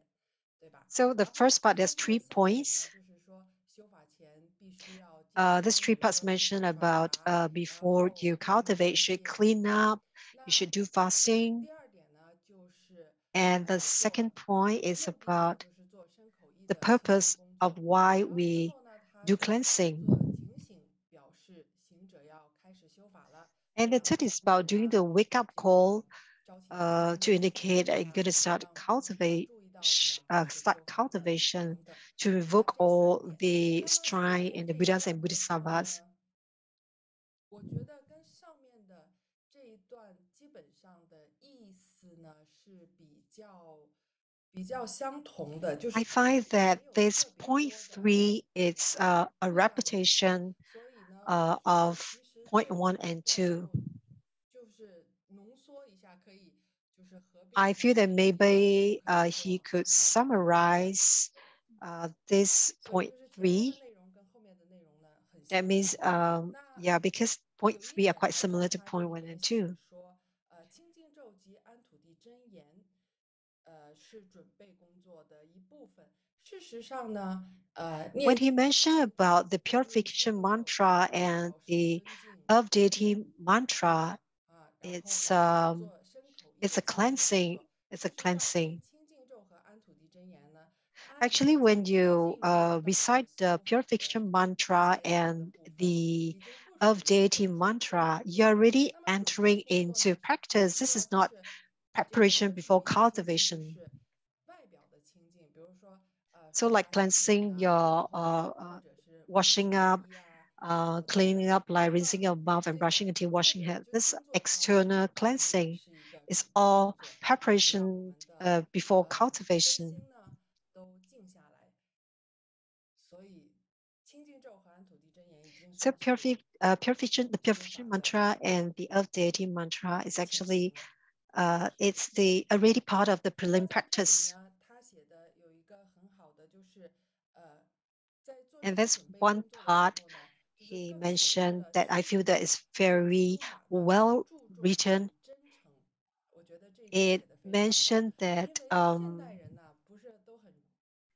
B: 对吧？
A: So the
B: 然后
A: first part,
B: 前
A: there's
B: 面的
A: 33
B: 点呢，
A: points.
B: 就是说修法前必须要健
A: This
B: 身，
A: three
B: 比如
A: parts
B: 说四
A: mention
B: 种传
A: about
B: 法， 然
A: before
B: 后
A: you
B: 要有
A: cultivate, you
B: 斋
A: should
B: 戒。
A: clean up, you
B: 那
A: should do fasting.
B: 第二点呢，就是
A: And the
B: 做
A: second point is
B: 目的呢，
A: about
B: 就是做身口意
A: the
B: 的清净
A: purpose
B: 工
A: of
B: 作。
A: why
B: 然后最
A: we
B: 后呢，他
A: do
B: 说
A: cleansing.
B: 做警醒，表示行者要开始修法了。
A: And
B: 这
A: the
B: 样
A: third
B: 呢，
A: is
B: 大
A: about doing
B: 家
A: the wake up
B: 这个
A: call
B: 招请心
A: to
B: 观察
A: indicate
B: 一
A: that you're
B: 下，
A: going to start
B: 让平常注意到你要开始
A: start
B: 修法了
A: cultivation
B: 等等。
A: to
B: 那
A: revoke
B: 这三
A: all
B: 点，
A: the
B: 那么下
A: shrine
B: 面
A: in the
B: 这一
A: Buddhas
B: 段
A: and
B: 的时候
A: Bodhisattvas.
B: 呢，我觉得跟上面的这一段基本上的意思呢是比较相同的，就
A: I
B: 是
A: find
B: 没
A: that
B: 有
A: this
B: 特别
A: point
B: 多的
A: 3 is a
B: 不一样的地方。
A: repetition
B: 所以呢，我觉得
A: of
B: 其实
A: point
B: 这
A: 1 and 2.
B: 就是浓缩一下，可以就是合并
A: I
B: 成
A: feel that
B: 一段，就
A: maybe
B: 可以
A: he
B: 做
A: could
B: 很好的修法。
A: summarize this
B: 所以
A: point
B: 就是前面的
A: 3.
B: 内容跟后面的内容呢很
A: That
B: 相
A: means,
B: 似。 那
A: yeah, because point
B: 有一
A: 3 are
B: 点
A: quite
B: 呢，在
A: similar to
B: 它这
A: point
B: 里
A: 1
B: 面
A: and
B: 写
A: 2.
B: 说，清净咒及安土地真言，是准备工作的一部分。事实上呢，念
A: When he mentioned about the
B: 要念心
A: purification
B: 经咒，
A: mantra
B: 要
A: and
B: 表示
A: the
B: 尊敬
A: of
B: 敬
A: deity
B: 仰、信
A: mantra,
B: 仰啊，然后
A: it's
B: 呢，做身口意
A: it's
B: 的
A: a
B: 清净工
A: cleansing.
B: 作。
A: It's
B: 事
A: a
B: 实上，这
A: cleansing.
B: 清净咒和安土地真言呢，它已
A: Actually,
B: 经在
A: when
B: 接
A: you
B: 近于到了
A: recite the
B: 修法的
A: purification mantra
B: 阶层的
A: and
B: 部分，
A: the
B: 已经不属
A: of
B: 于
A: deity
B: 正式的准备
A: mantra,
B: 工
A: you're
B: 作。
A: already
B: 那么准备
A: entering
B: 工作
A: into
B: 呢，practice. 除
A: This
B: 了
A: is
B: 就
A: not
B: 是这个
A: preparation
B: 身口
A: before
B: 意的清净，就
A: cultivation.
B: 是外表的清净，比如说
A: So
B: 刷
A: like
B: 牙洗脸
A: cleansing
B: 呐， 然
A: your
B: 后或者是沐浴
A: washing
B: 更
A: up,
B: 衣啊，等等。
A: cleaning up, like
B: 那么
A: rinsing your mouth and
B: 这个
A: brushing your teeth,
B: 外
A: washing
B: 表
A: hair.
B: 就
A: This
B: 经做调洗，
A: external
B: 其实也
A: cleansing
B: 是一个
A: is
B: 准备工
A: all
B: 作，就是让我
A: preparation
B: 们的
A: before
B: 身
A: cultivation.
B: 心呢都静下来。所以清净咒和安土地真言已经
A: So
B: 算是
A: purification, the
B: 修
A: purification
B: 法的
A: mantra and the of deity mantra is
B: 前
A: actually
B: 期了。
A: it's the already part of the
B: 那
A: prelim
B: 在这里
A: practice.
B: 呢，他写的有一个很好的，就是在做这
A: And
B: 些
A: that's
B: 准备
A: one
B: 工作的时
A: part
B: 候呢，就是
A: he
B: 更显示
A: mentioned
B: 了
A: that I
B: 修
A: feel
B: 行
A: that is
B: 修
A: very
B: 法呢
A: well
B: 注重
A: written.
B: 真诚。我觉得这一点
A: It
B: 写的非常好，
A: mentioned
B: 因
A: that
B: 为现代人呢不是都很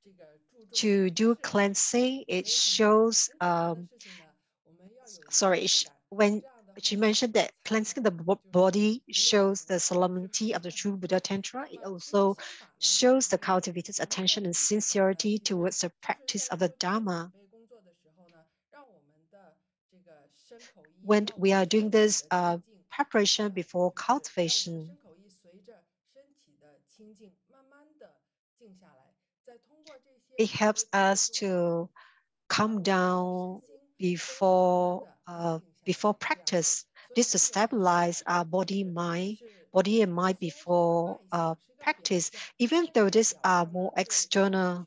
B: 这个注重
A: to
B: 仪
A: do
B: 式感，
A: cleansing,
B: 有
A: it
B: 些
A: shows
B: 很简单的事情呢，我们要有仪
A: sorry,
B: 式感，
A: when
B: 这样的
A: she
B: 话呢
A: mentioned that
B: 才
A: cleansing the
B: 能就是
A: body
B: 不论
A: shows
B: 俗
A: the
B: 套，是吧？
A: solemnity of the true Buddha Tantra,
B: 那
A: it
B: 么其实
A: also
B: 修法呢，就
A: shows
B: 是
A: the
B: 说
A: cultivator's
B: 我们的
A: attention and
B: 仪式感呢，
A: sincerity
B: 其实
A: towards the
B: 就是
A: practice
B: 在
A: of the
B: 做这个准
A: Dharma.
B: 备工作的时候呢，让我们的这个身口意，
A: When
B: 让我
A: we
B: 们
A: are
B: 身
A: doing
B: 体
A: this
B: 的清净，
A: preparation before
B: 就是让我们的
A: cultivation,
B: 身口意随着身体的清净，慢慢的静下来，再通过这些
A: it
B: 准备
A: helps
B: 工作
A: us
B: 中呢，
A: to
B: 让
A: come
B: 我们的身
A: down
B: 心都慢慢
A: before
B: 的安定下来，
A: before
B: 这样子。
A: practice.
B: 所以
A: This to
B: 这个是
A: stabilize our
B: 就
A: body
B: 是
A: mind
B: 是
A: body and mind before practice, even though these are more external.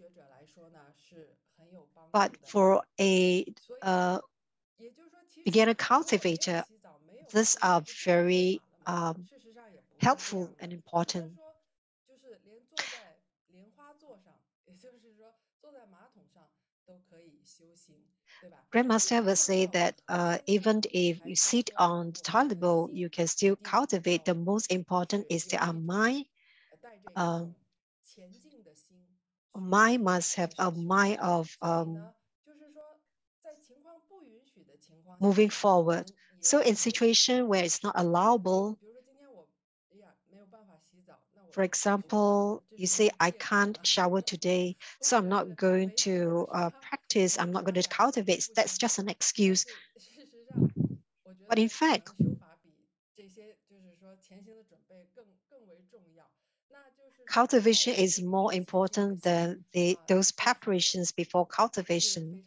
A: But for a beginner cultivator, these are very helpful and important. Grandmaster will say that even if you sit on the toilet bowl, you can still cultivate. The most important is that our mind. Mind must have a mind of moving forward. So in situation where it's not allowable, for example, you say, I can't shower today, so I'm not going to practice, I'm not going to cultivate. That's just an excuse. But in fact, cultivation is more important than those preparations before cultivation.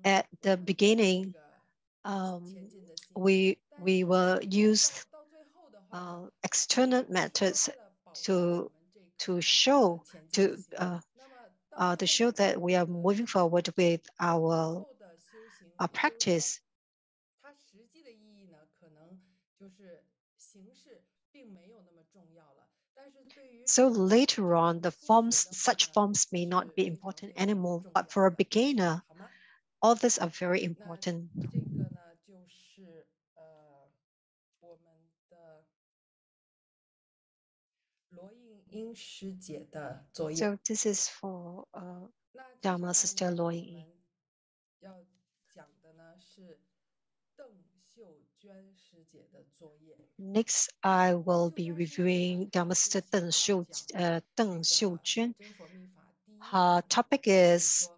A: At the beginning, we will use external methods to show that we are moving forward with our practice. So later on, such forms may not be important anymore, but for a beginner, all these are very important. So this is for Dharma Sister Luoying. Next, I will be reviewing Dharma Sister Deng Xiujuan. Her topic is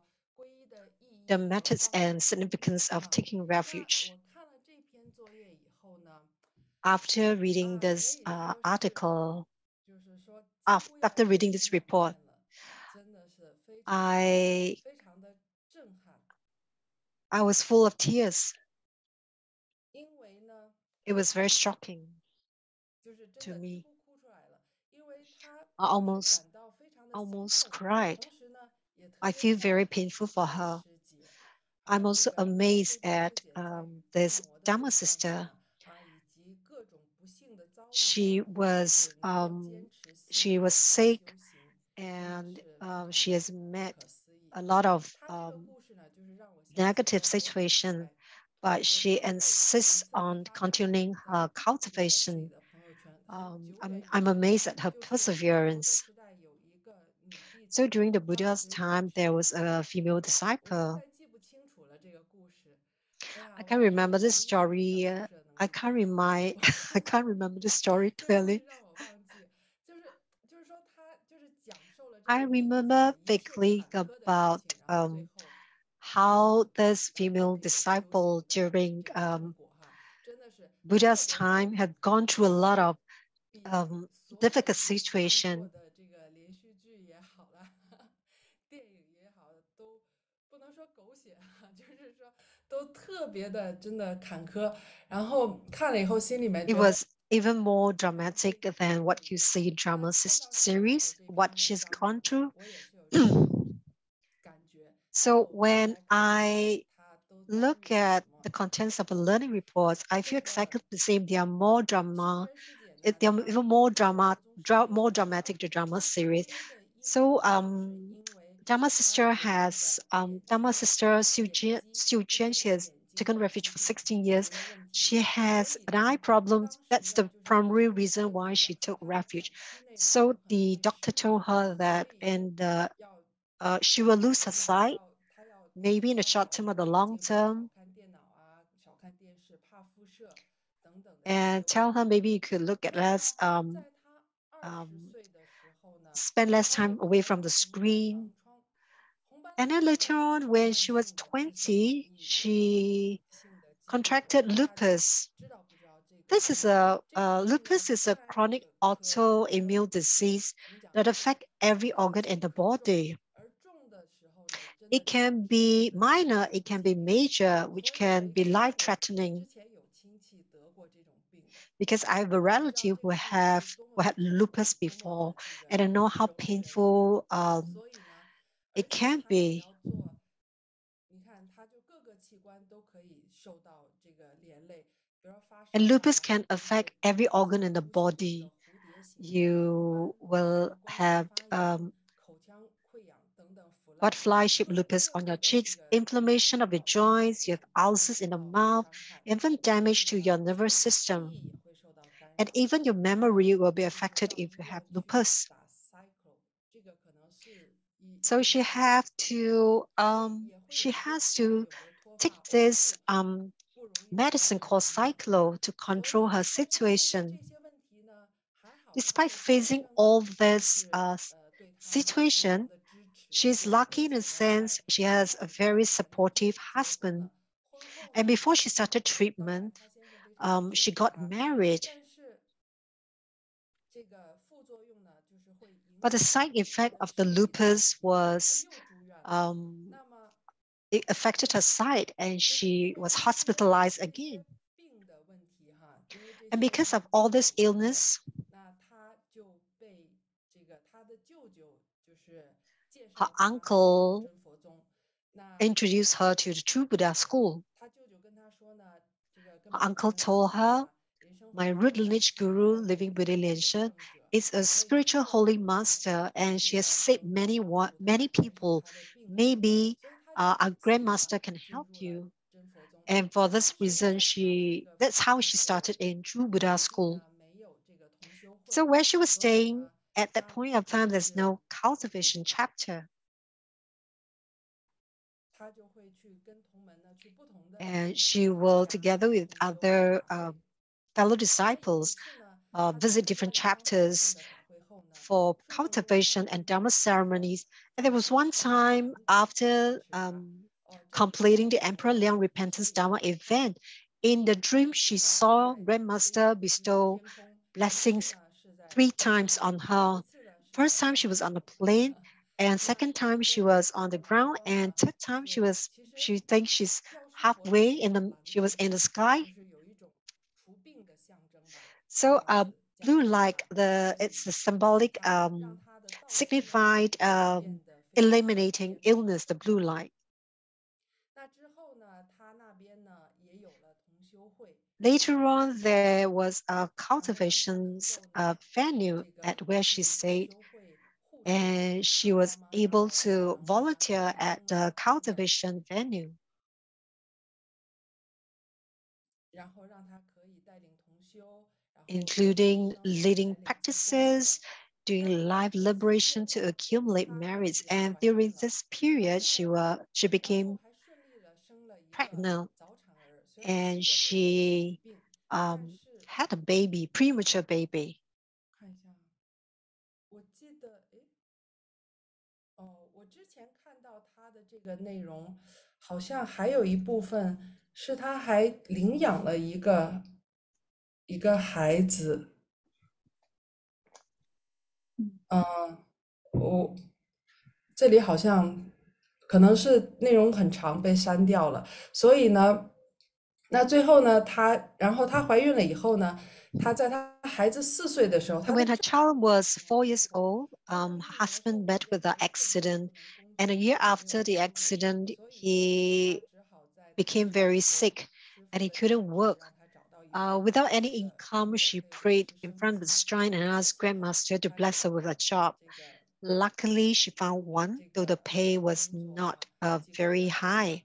A: the methods and significance of taking refuge. After reading this article, after reading this report, I was full of tears. It was very shocking to me. I almost cried. I feel very painful for her. I'm also amazed at this Dharma sister. She was sick, and she has met a lot of negative situation, but she insists on continuing her cultivation. I'm amazed at her perseverance. So during the Buddha's time, there was a female disciple. I can't remember the story. I can't remember the story clearly. I remember vaguely about how this female disciple during Buddha's time had gone through a lot of difficult situation. It was even more dramatic than what you see in drama series, what she's gone through. So when I look at the contents of the learning reports, I feel exactly the same. They are more drama. They are even more more dramatic the drama series. So Dharma sister Xiu Jian, she has taken refuge for 16 years. She has an eye problem. That's the primary reason why she took refuge. So the doctor told her that she will lose her sight, maybe in the short term or the long term, and tell her maybe you could look at less, spend less time away from the screen. And then later on, when she was 20, she contracted lupus. Lupus is a chronic autoimmune disease that affects every organ in the body. It can be minor, it can be major, which can be life-threatening. Because I have a relative who had lupus before, and I know how painful it can be. And lupus can affect every organ in the body. You will have butterfly-shaped lupus on your cheeks, inflammation of your joints, you have ulcers in the mouth, even damage to your nervous system. And even your memory will be affected if you have lupus. So she has to take this medicine called cyclo to control her situation. Despite facing all this situation, she's lucky in a sense she has a very supportive husband. And before she started treatment, she got married. But the side effect of the lupus was it affected her sight and she was hospitalized again. And because of all this illness, her uncle introduced her to the True Buddha school. Her uncle told her, my root lineage guru, living Buddha LianJia, is a spiritual holy master, and she has saved many people. Maybe our grandmaster can help you. And for this reason, that's how she started in True Buddha school. So where she was staying at that point of time, there's no cultivation chapter. And she will, together with other fellow disciples, visit different chapters for cultivation and Dharma ceremonies. And there was one time after completing the Emperor Liang Repentance Dharma event, in the dream, she saw Grandmaster bestow blessings 3 times on her. First time she was on the plane, and second time she was on the ground, and third time she thinks she's halfway she was in the sky. So blue light, it's the symbolic signified eliminating illness, the blue light. Later on, there was a cultivation venue at where she stayed, and she was able to volunteer at the cultivation venue, including leading practices, doing life liberation to accumulate merits. And during this period, she became pregnant, and she had a baby, premature baby.
B: 这里好像可能是内容很长被删掉了，所以呢，那最后呢，然后她怀孕了以后呢，她在她孩子4岁的时候，
A: When her child was 4 years old, her husband met with an accident, and a year after the accident, he became very sick and he couldn't work. Without any income, she prayed in front of the shrine and asked Grandmaster to bless her with a job. Luckily, she found one, though the pay was not very high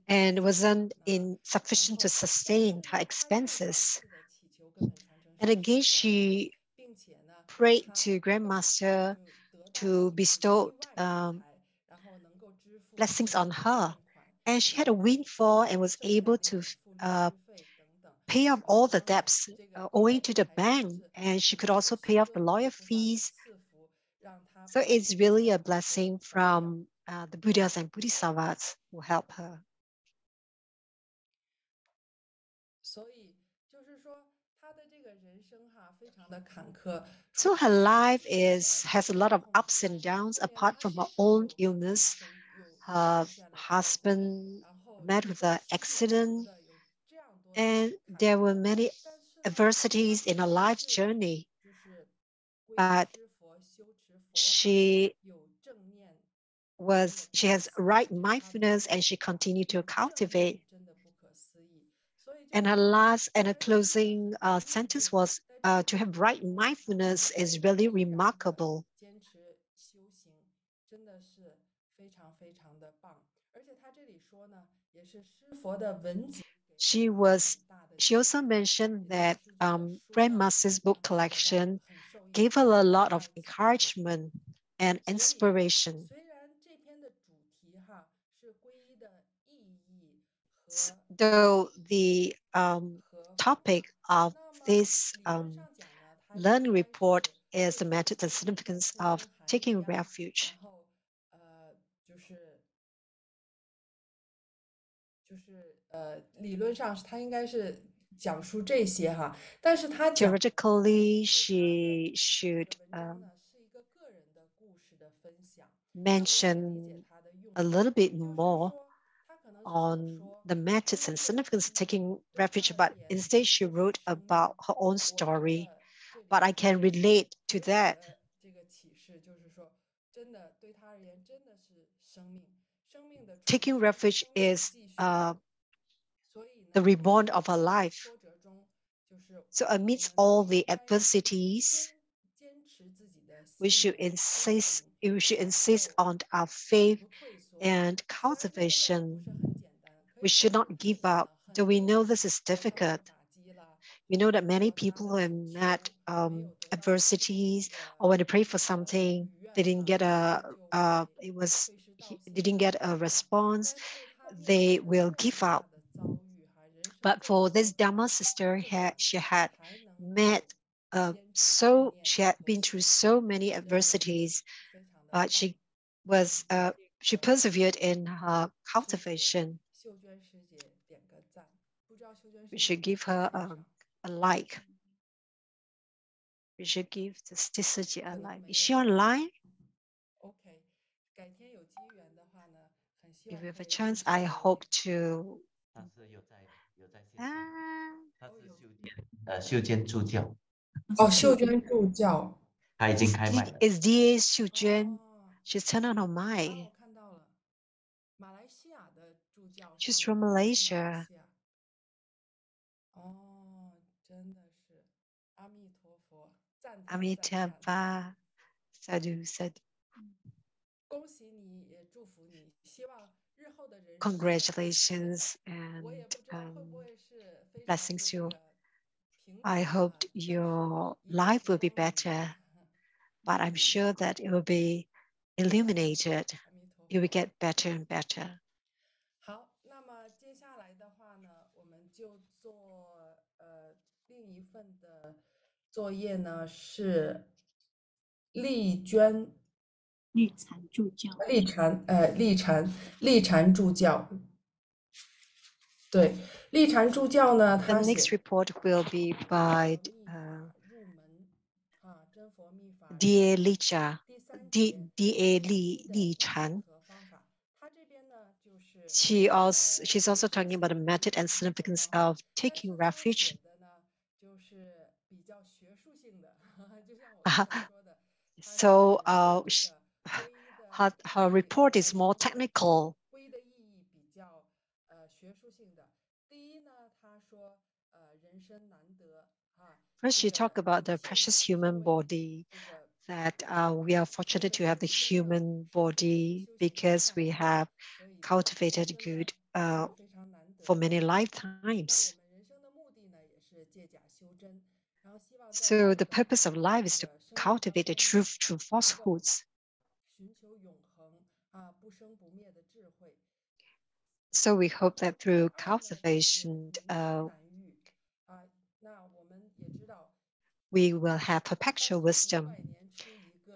A: and wasn't sufficient to sustain her expenses. And again, she prayed to Grandmaster to bestow blessings on her. And she had a windfall and was able to pay off all the debts owing to the bank. And she could also pay off the lawyer fees. So it's really a blessing from the Buddhas and Bodhisattvas who help her. So her life has a lot of ups and downs. Apart from her own illness, her husband met with an accident, and there were many adversities in her life journey. But she has right mindfulness, and she continued to cultivate. And her last and her closing sentence was, to have right mindfulness is really remarkable. She also mentioned that Grandmaster's book collection gave her a lot of encouragement and inspiration. Though the topic of this learning report is the method and significance of taking refuge. Theoretically, she should mention a little bit more on the methods and significance of taking refuge, but instead she wrote about her own story. But I can relate to that. Taking refuge is the reborn of her life. So amidst all the adversities, we should insist on our faith and cultivation. We should not give up, though we know this is difficult. We know that many people have met adversities, or when they pray for something, they didn't get a response, they will give up. But for this Dharma sister, she had been through so many adversities, but she persevered in her cultivation. We should give her a like. We should give this Tisuji a like. Is she online? If we have a chance, I hope to.
D: 秀娟助教。
B: 秀娟助教。
D: 她已经开麦了。
A: Is DA Xu Juan? She's turned on her mic. She's from Malaysia.
B: 真的是阿弥陀佛，赞叹。
A: 阿弥陀佛，sadhu sadhu.
B: 恭喜你，也祝福你，希望日后的人生。
A: Congratulations and blessings you. I hope your life will be better, but I'm sure that it will be illuminated. It will get better and better.
B: 好，那么接下来的话呢，我们就做另一份的作业呢，是丽禅助教。丽禅助教。对，丽禅助教呢，
A: The next report will be by DA LianJia, DA Li Chan. She's also talking about the method and significance of taking refuge. So her report is more technical. First, she talked about the precious human body, that we are fortunate to have the human body because we have cultivated good for many lifetimes. So the purpose of life is to cultivate the truth through falsehoods. So we hope that through cultivation, we will have perpetual wisdom.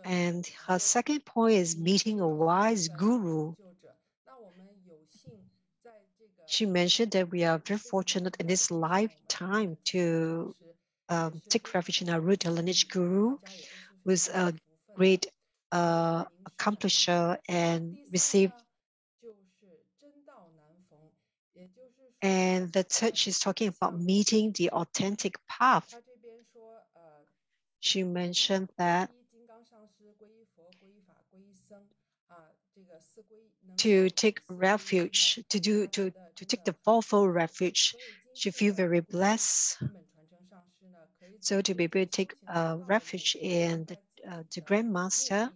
A: And her second point is meeting a wise guru. She mentioned that we are very fortunate in this lifetime to take refuge in our root, the lineage guru, was a great accomplisher and received. And the third, she's talking about meeting the authentic path. She mentioned that to take refuge, to take the fourfold refuge, she feels very blessed. So to be able to take refuge in the Grandmaster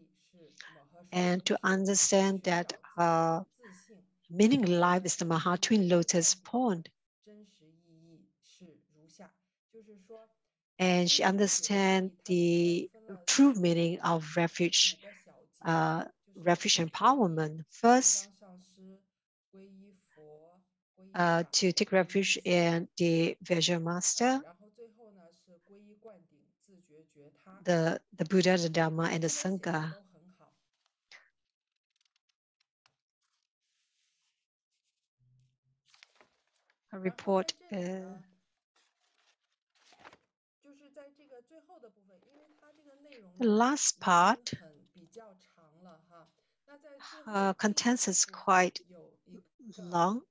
A: and to understand that meaning in life is the Maha Twin Lotus Pond. And she understands the true meaning of refuge, refuge empowerment. First, to take refuge in the Visual Master, the Buddha, the Dharma, and the Sangha. Her report. The last part contents is quite long.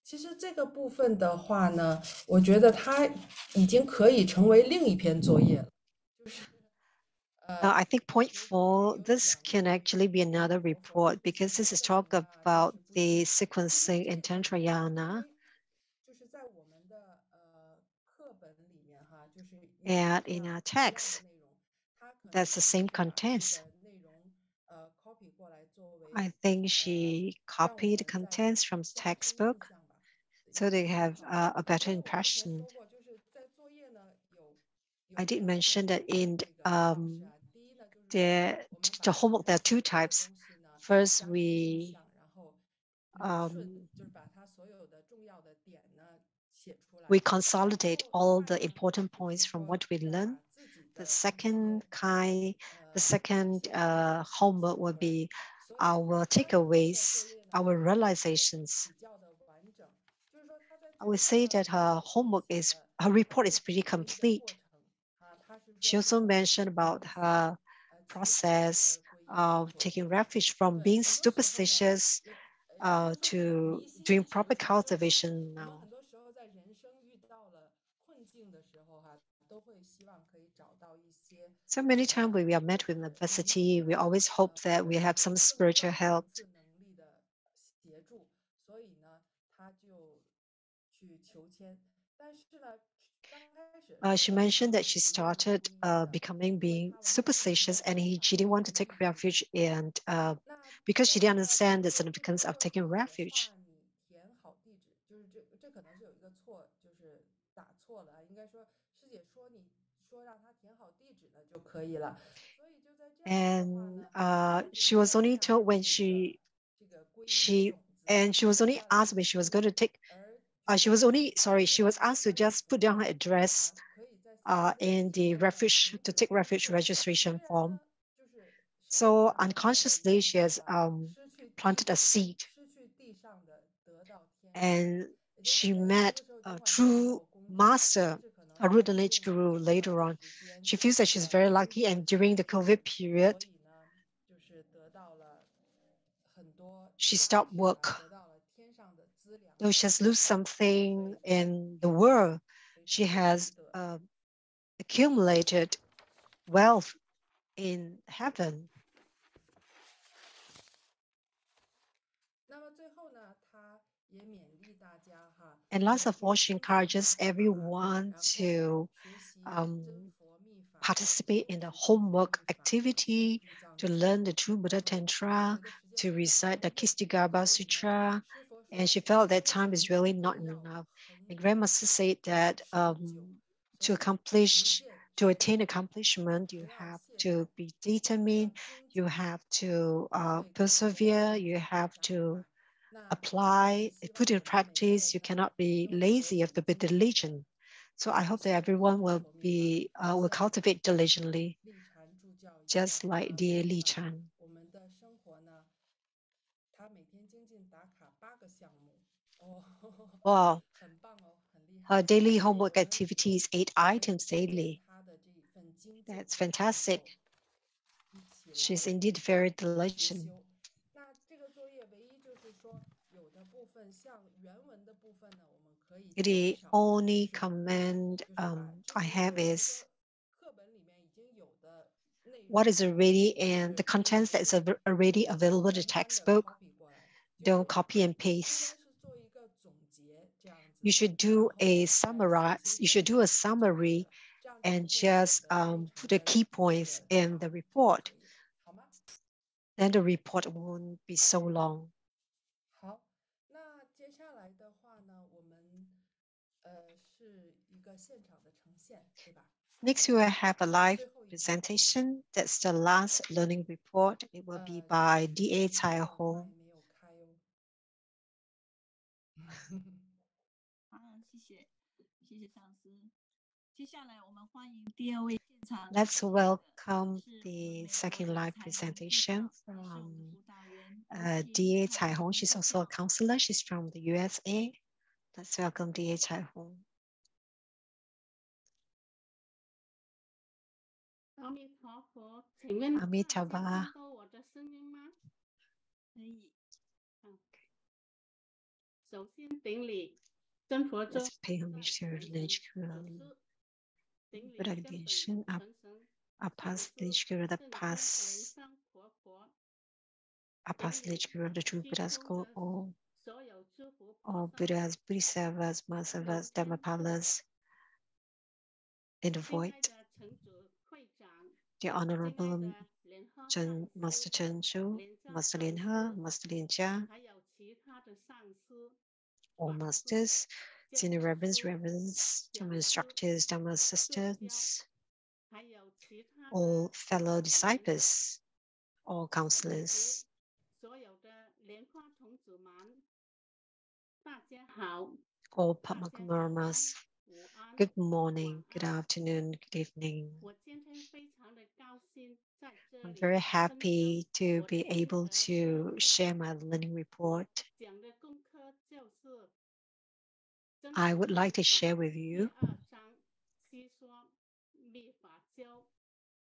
B: 其实这个部分的话呢，我觉得它已经可以成为另一篇作业了。
A: I think point 4, this can actually be another report because this is talk about the sequencing in Tantrayana. And in our text, that's the same contents. I think she copied contents from the textbook so they have a better impression. I did mention that in the homework, there are two types. First, we consolidate all the important points from what we learned. The second homework will be our takeaways, our realizations. I would say that her report is pretty complete. She also mentioned about her process of taking refuge from being superstitious to doing proper cultivation now. So many times when we are met with adversity, we always hope that we have some spiritual help. She mentioned that she started being superstitious, and she didn't want to take refuge, and because she didn't understand the significance of taking refuge. And she was only told when she was only asked when she was going to take. She was asked to just put down her address in the take refuge registration form. So unconsciously, she has planted a seed, and she met a true master, a root lineage guru later on. She feels that she's very lucky, and during the COVID period, she stopped work. Though she has lost something in the world, she has accumulated wealth in heaven. And last of all, she encourages everyone to participate in the homework activity, to learn the true Buddha Tantra, to recite the Kistigarbha Sutra. And she felt that time is really not enough. And Grandmaster said that to attain accomplishment, you have to be determined, you have to persevere, you have to apply, put in practice. You cannot be lazy, you have to be diligent. So I hope that everyone will cultivate diligently, just like dear Li Chan. Wow.
B: 很棒哦，很厉害。
A: Her daily
B: 所以
A: homework
B: 我们
A: activity is 8
B: 来
A: items
B: 借鉴
A: daily.
B: 她的这一份精进，
A: That's
B: 然
A: fantastic.
B: 后一起
A: She's
B: 来
A: indeed very
B: 实
A: diligent.
B: 修。那这个作业唯一就是说，有的部分像原文的部分呢，我们可以减
A: The
B: 少，
A: only
B: 就是
A: comment
B: 就是把之
A: I
B: 前
A: have
B: 比如
A: is
B: 说课本里面已经有的内容，
A: what is
B: 就
A: already
B: 是
A: in the
B: 可以
A: contents that is
B: 用
A: already available in the
B: 原版的
A: textbook.
B: copy 过来，就
A: Don't
B: 是
A: copy and
B: 应
A: paste.
B: 该是做一个总结这样子，
A: You should
B: 然
A: do
B: 后
A: a
B: 再写
A: summarize.
B: 些
A: You
B: 重
A: should do a
B: 点这样
A: summary
B: 子，这样就
A: and
B: 不会显
A: just
B: 得非常
A: put the
B: 的
A: key
B: 这
A: points
B: 个
A: in
B: 长
A: the
B: 这个
A: report.
B: 作业，好吗？
A: Then the report won't be so long.
B: 好，那接下来的话呢，我们是一个现场的呈现，对吧？
A: Next, we will have a live
B: 最后一个是吗？
A: presentation. That's the last learning report. It will be by
B: 这个
A: DA
B: 时间
A: Cai
B: 这个
A: Hong.
B: 麦没有开哦。
C: 谢谢，谢谢上司。接下来我们欢迎第二位现场
A: Let's
C: 呈现的
A: welcome
C: 是我们
A: the
C: 美国
A: second
C: 的
A: live
C: 彩虹助
A: presentation
C: 教，也是我们的
A: from
C: 辅导员，有请
A: DA
C: 彩
A: Cai Hong.
C: 虹
A: She's
C: 助
A: also a
C: 教。
A: counselor. She's from the USA. Let's welcome DA Cai Hong.
E: 阿弥陀佛，请问大家
A: Amitabha.
E: 听到我的声音吗？
C: 可以。
E: 首先顶礼真佛宗
A: Let's pay
E: 在
A: homage to
E: 全神
A: lineage
E: 祖
A: Guru.
E: 师，顶礼
A: Buddha
E: 根本
A: Lineage,
E: 传神
A: our
E: 上
A: past
E: 师
A: lineage Guru, the
E: 圣真莲
A: past
E: 山活佛，
A: our
E: 顶
A: past
E: 礼
A: lineage Guru of the true
E: 虚
A: Buddha
E: 空
A: school,
E: 的
A: all
E: 所有诸佛菩萨，
A: Buddhas, Bodhisattvas, Mahasattvas,
E: 有天
A: Dhammapalas in the
E: 敬
A: void.
E: 爱的城主会长，
A: The
E: 敬爱
A: Honorable
E: 的莲花上
A: Master
E: 师、
A: Chen Shu,
E: 莲家
A: Master
E: 上
A: LianJia,
E: 师，
A: Master LianJia,
E: 还有其他的上师、
A: all
E: 法师、
A: masters,
E: 教
A: senior
E: 授
A: reverends,
E: 师、
A: reverends,
E: 讲
A: Dhamma
E: 师、
A: instructors, Dhamma
E: 助教，
A: assistants,
E: 还有其他
A: all
E: 的
A: fellow
E: 辅导员，
A: disciples, all
E: 以及
A: counselors,
E: 所有的莲花童子们，大家好，
A: all
E: 大家早安、
A: Padmakumaras.
E: 午安、
A: Good
E: 晚
A: morning, good
E: 安。
A: afternoon, good evening.
E: 我今天非常的高兴在这
A: I'm
E: 里
A: very
E: 分享
A: happy to
E: 我的
A: be
E: 心
A: able
E: 得开
A: to
E: 课。
A: share my learning report.
E: 讲的功课就是真
A: I
E: 佛
A: would
E: 正
A: like to
E: 法
A: share with
E: 第
A: you
E: 2章，细说密法教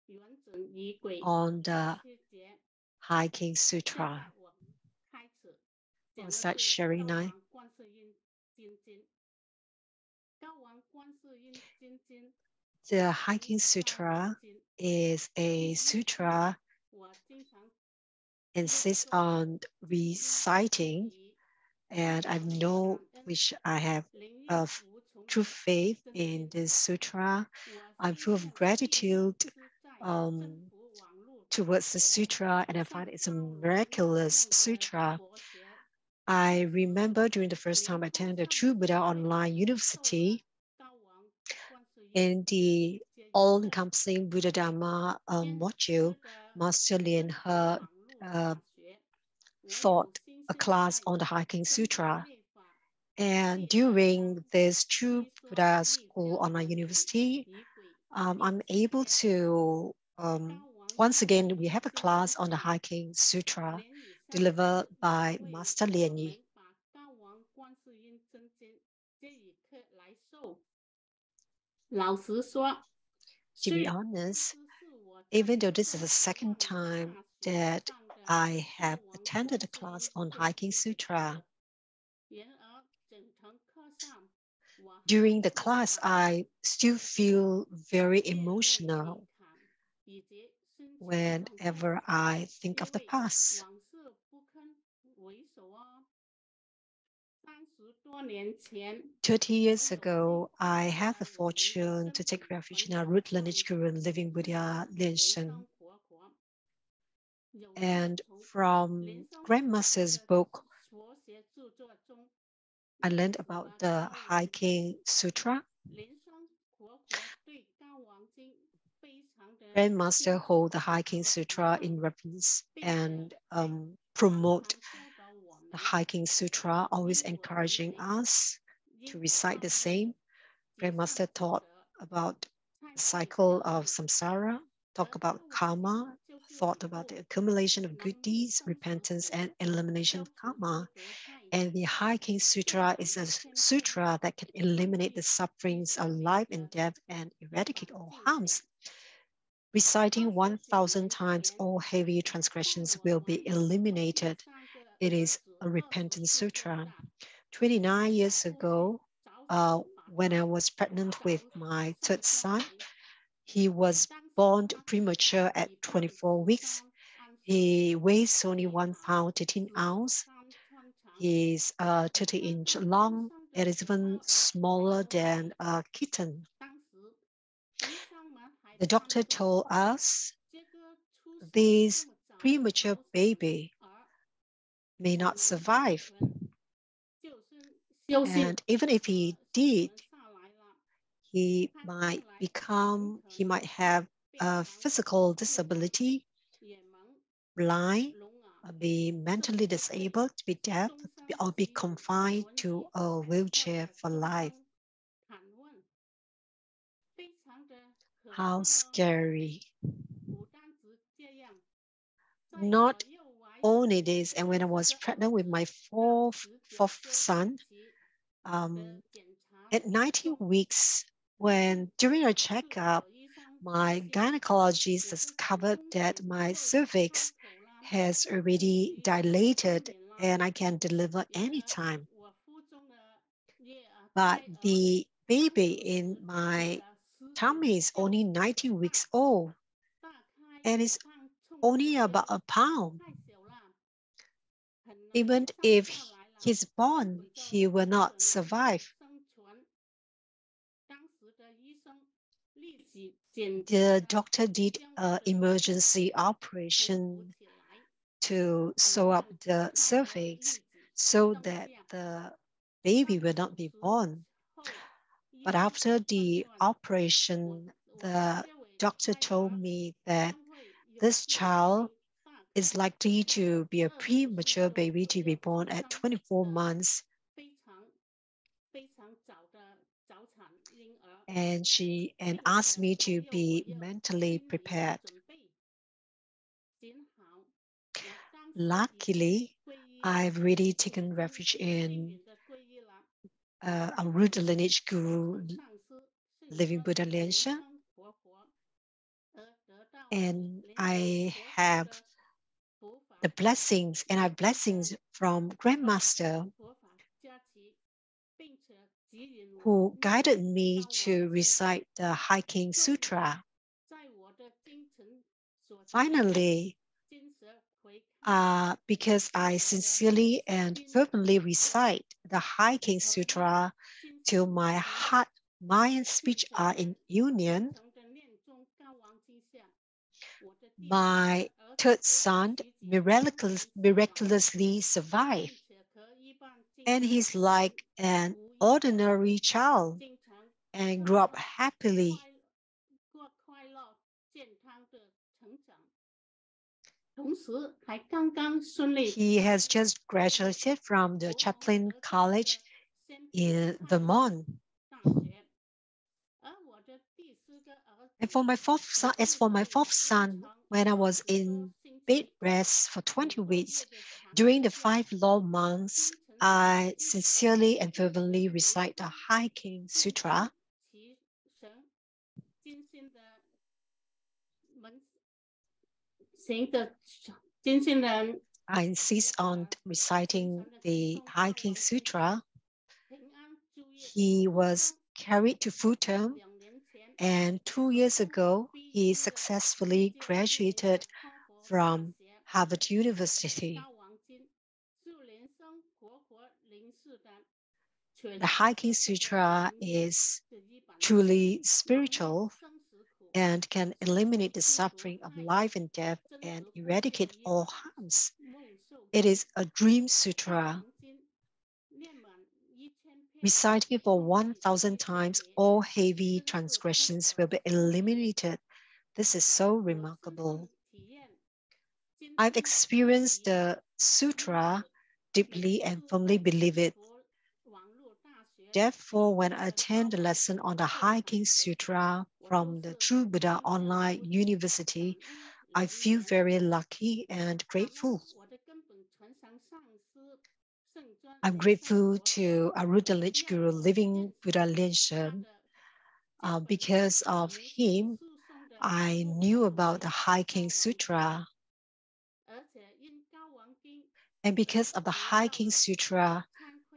E: 圆准仪轨
A: on
E: 第
A: the
E: 7节。
A: High King
E: 现
A: Sutra.
E: 在我们开始
A: I'll
E: 讲的
A: start
E: 是
A: sharing
E: 高
A: now.
E: 王观世音金经。高王观世音金经
A: The High
E: 名
A: King
E: 高王
A: Sutra
E: 经，
A: is
E: 这
A: a
E: 一次
A: sutra
E: 我经常
A: insists
E: 说
A: on
E: 真经
A: reciting,
E: 集
A: and I
E: 我有
A: know
E: 感恩
A: which I have
E: 灵验
A: of
E: 无穷
A: true
E: 的
A: faith
E: 真
A: in
E: 经。
A: this sutra.
E: 我
A: I'm
E: 欣
A: full of
E: 赏第一
A: gratitude
E: 次在政府网络大
A: towards the
E: 学
A: sutra, and I
E: 向
A: find it's a
E: 高王
A: miraculous
E: 向的
A: sutra.
E: 佛学
A: I
E: 讲时，
A: remember during the first
E: 莲
A: time I
E: 花
A: attended the
E: 上
A: True
E: 师
A: Buddha
E: 最
A: Online
E: 感受了
A: University
E: 高王观世音
A: in the
E: 这一课。
A: all-encompassing Buddha Dharma
E: 坚
A: module.
E: 持的
A: Master
E: 政
A: Lin
E: 府
A: He
E: 网络
A: uh,
E: 大学， 我有
A: taught
E: 信
A: a
E: 心
A: class
E: 在
A: on the High King
E: 真佛
A: Sutra.
E: 密法
A: And
E: 第2
A: during
E: 章
A: this True
E: 细说
A: Buddha
E: 密
A: School
E: 教
A: Online
E: 圆准
A: University,
E: 仪轨
A: I'm
E: 第
A: able
E: 7节。
A: to,
E: 高王
A: once
E: 观世
A: again, we
E: 音
A: have a
E: 金经
A: class on the
E: 上
A: High King Sutra
E: 莲以上
A: delivered
E: 师
A: by
E: 为
A: Master
E: 我
A: LianJia.
E: 们把高王观世音真经这一课来受。老实说，
A: To be
E: 虽然
A: honest,
E: 这是我在
A: even though this is
E: 中
A: the
E: 国
A: second
E: 万里
A: time
E: 大学
A: that
E: 上的
A: I
E: 高
A: have
E: 王
A: attended
E: 观
A: a
E: 世
A: class
E: 音
A: on
E: 真
A: High King
E: 经的
A: Sutra,
E: 课， 然而整堂课上我还
A: during the
E: 触
A: class,
E: 感
A: I still feel very
E: 烈泪
A: emotional
E: 盈眶，以及深切感动，
A: whenever I think
E: 因
A: of the
E: 为
A: past.
E: 往事不堪回首哦。30多年前，
A: 30
E: 我
A: years
E: 有幸
A: ago,
E: 住
A: I
E: 在
A: have the
E: 我们的
A: fortune
E: 根
A: to take
E: 本
A: refuge
E: 传
A: in our
E: 法
A: root
E: 上
A: lineage
E: 师
A: guru and living
E: 正
A: Buddha
E: 法
A: Lin
E: 莲
A: Shen.
E: 生活佛，有幸
A: And
E: 从
A: from
E: 莲生活佛
A: Grandmaster's
E: 的
A: book,
E: 佛学著作中
A: I
E: 认
A: learned
E: 识
A: about
E: 了
A: the
E: 高
A: High
E: 王经。
A: King Sutra.
E: 莲生活佛对高王经非常的
A: Grandmaster
E: 敬
A: hold
E: 重
A: the High King
E: 和鼓
A: Sutra
E: 赞，
A: in reverence
E: 并且
A: and
E: 常
A: promote
E: 常教导我
A: the
E: 们，
A: High King Sutra, always
E: 因果轮
A: encouraging
E: 回、
A: us to
E: 因果
A: recite
E: 报
A: the
E: 应、
A: same.
E: 结
A: Grandmaster
E: 善苦
A: taught
E: 者、
A: about
E: 忏
A: the
E: 悔
A: cycle
E: 消
A: of
E: 业。
A: samsara,
E: 而
A: talk
E: 高
A: about
E: 王经
A: karma,
E: 就是
A: thought
E: 礼
A: about the
E: 物，
A: accumulation of
E: 能
A: good deeds,
E: 增强
A: repentance,
E: 苦，
A: and elimination
E: 消
A: of
E: 除
A: karma.
E: 诸毒害，
A: And the Hiking Sutra is a sutra that can eliminate the sufferings of life and death and eradicate all harms. Reciting 1,000 times, all heavy transgressions will be eliminated. It is a repentance sutra. 29 years ago, when I was pregnant with my third son, he was born premature at 24 weeks. He weighs only 1 pound, 13 ounce. He is 30-inch long. It is even smaller than a kitten. The doctor told us this premature baby may not survive. And even if he did, he might have a physical disability, blind, be mentally disabled, be deaf, or be confined to a wheelchair for life. How scary. Not only this, and when I was pregnant with my fourth son, at 19 weeks, when during a checkup, my gynecologist discovered that my cervix has already dilated and I can deliver anytime. But the baby in my tummy is only 19 weeks old and is only about a pound. Even if he's born, he will not survive. The doctor did an emergency operation to sew up the cervix so that the baby will not be born. But after the operation, the doctor told me that this child is likely to be a premature baby to be born at 24 months. And asked me to be mentally prepared. Luckily, I've really taken refuge in a root lineage guru, Living Buddha LianJia, and I have the blessings, and I have blessings from Grandmaster who guided me to recite the Hiking Sutra. Finally, because I sincerely and fervently recite the Hiking Sutra till my heart, mind, and speech are in union, my third son miraculously survived. And he's like an ordinary child and grew up happily. He has just graduated from the Chaplain College in Vermont. And for my fourth son, when I was in bed rest for 20 weeks, during the 5 long months, I sincerely and fervently recite the Hiking Sutra. I insist on reciting the Hiking Sutra. He was carried to full term, and 2 years ago, he successfully graduated from Harvard University. The Hiking Sutra is truly spiritual and can eliminate the suffering of life and death and eradicate all harms. It is a dream sutra. Reciting it for 1,000 times, all heavy transgressions will be eliminated. This is so remarkable. I've experienced the sutra deeply and firmly believe it. Therefore, when I attend the lesson on the Hiking Sutra from the True Buddha Online University, I feel very lucky and grateful. I'm grateful to Aruda Lich Guru, living Buddha Liansheng. Because of him, I knew about the High King Sutra. And because of the High King Sutra,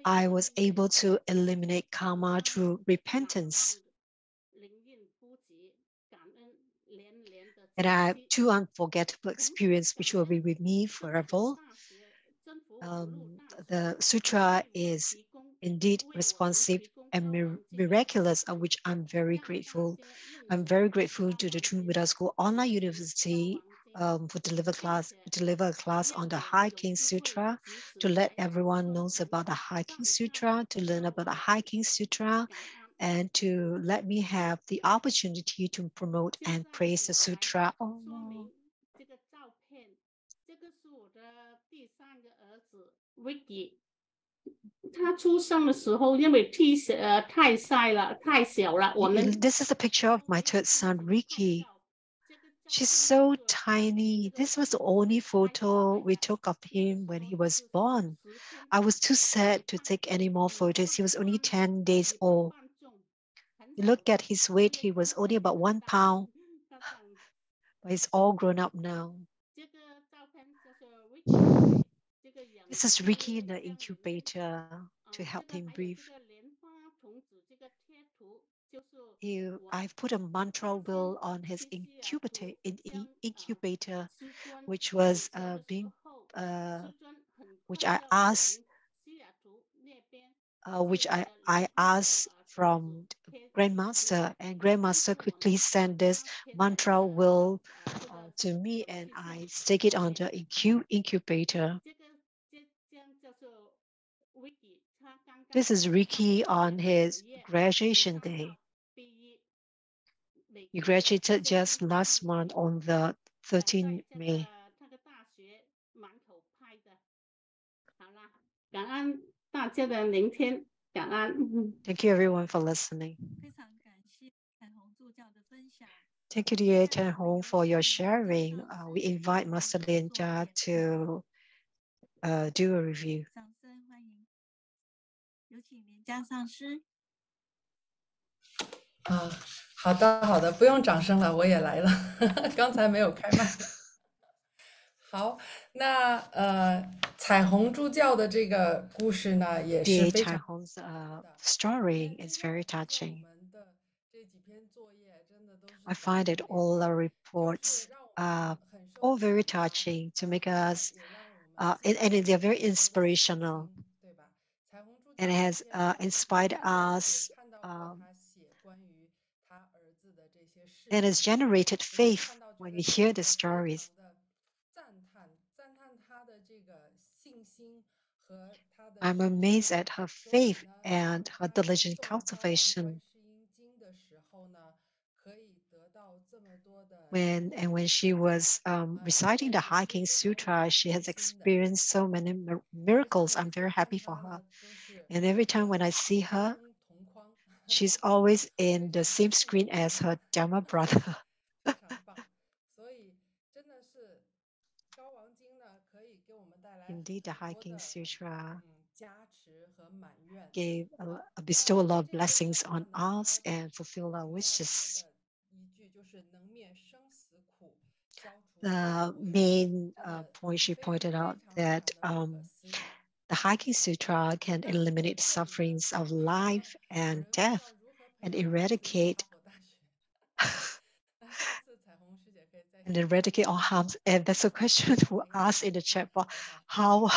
A: I was able to eliminate karma through repentance. And I have two unforgettable experiences which will be with me forever. The sutra is indeed responsive and miraculous, of which I'm very grateful. I'm very grateful to the True Buddha School Online University for deliver a class on the High King Sutra, to let everyone knows about the High King Sutra, to learn about the High King Sutra, and to let me have the opportunity to promote and praise the sutra. Oh.
E: 他出生的时候，因为太晒了，太小了，我们
A: This is a picture of my third son, Ricky. She's so tiny. This was the only photo we took of him when he was born. I was too sad to take any more photos. He was only 10 days old. You look at his weight, he was only about 1 pound, but he's all grown up now. This is Ricky in the incubator to help him breathe. I've put a mantra wheel on his incubator, which was which I asked from Grandmaster, and Grandmaster quickly sent this mantra wheel to me, and I stick it on the incubator. This is Ricky on his graduation day. He graduated just last month on the 13th May.
E: 感恩大家的聆听，感恩。
A: Thank you everyone for listening.
C: 非常感谢彩虹助教的分享。
A: Thank you, dear Chen-Hong, for your sharing. We invite Master LianJia to do a review.
C: 掌声欢迎，有请连家上师。
B: 好的，不用掌声了，我也来了，刚才没有开麦。好，那彩虹助教的这个故事呢，也是
A: The
B: 非常
A: Chen-Hong's story is very touching.
B: 我们的这几篇作业真的都是
A: I find that all our reports are all very touching to make us, and they're very inspirational.
B: 对吧？彩虹助教
A: And it has inspired
B: 之前也
A: us
B: 看到过他写关于他儿子的这些事
A: and
B: 情
A: has generated
B: 我们
A: faith
B: 看到觉
A: when
B: 得
A: we
B: 真
A: hear
B: 的
A: the
B: 非
A: stories.
B: 常的赞叹他的这个信心和他的
A: I'm
B: 决
A: amazed
B: 心
A: at her
B: 所以
A: faith
B: 呢
A: and her
B: 他
A: diligent
B: 诵发完
A: cultivation.
B: 观世音经的时候呢，可以得到这么多的
A: When she was reciting the High King Sutra, she has experienced so many miracles. I'm very happy for her. And every time when I see her, she's always in the same screen as her Dharma brother.
B: 非常棒，所以真的是高王经呢，可以给我们带来
A: Indeed, the High
B: 很多
A: King
B: 的
A: Sutra
B: 加持和满愿。
A: bestow a lot of blessings on us and fulfill our
B: 提到
A: wishes.
B: 说的一句就是能灭生死苦，消除
A: The
B: 苦忧。
A: main
B: 真的
A: point she
B: 非
A: pointed
B: 非
A: out
B: 常
A: that
B: 的不可思议。
A: the High King Sutra can
B: 但是我
A: eliminate
B: 这里
A: sufferings
B: 有
A: of
B: 说
A: life
B: 有
A: and
B: 人问
A: death
B: 到如何培
A: and
B: 养儿子进
A: eradicate
B: 哈佛大学，那下次彩虹师姐可以再
A: and
B: 细说
A: eradicate all harms. And that's a question who asked in the chat box, how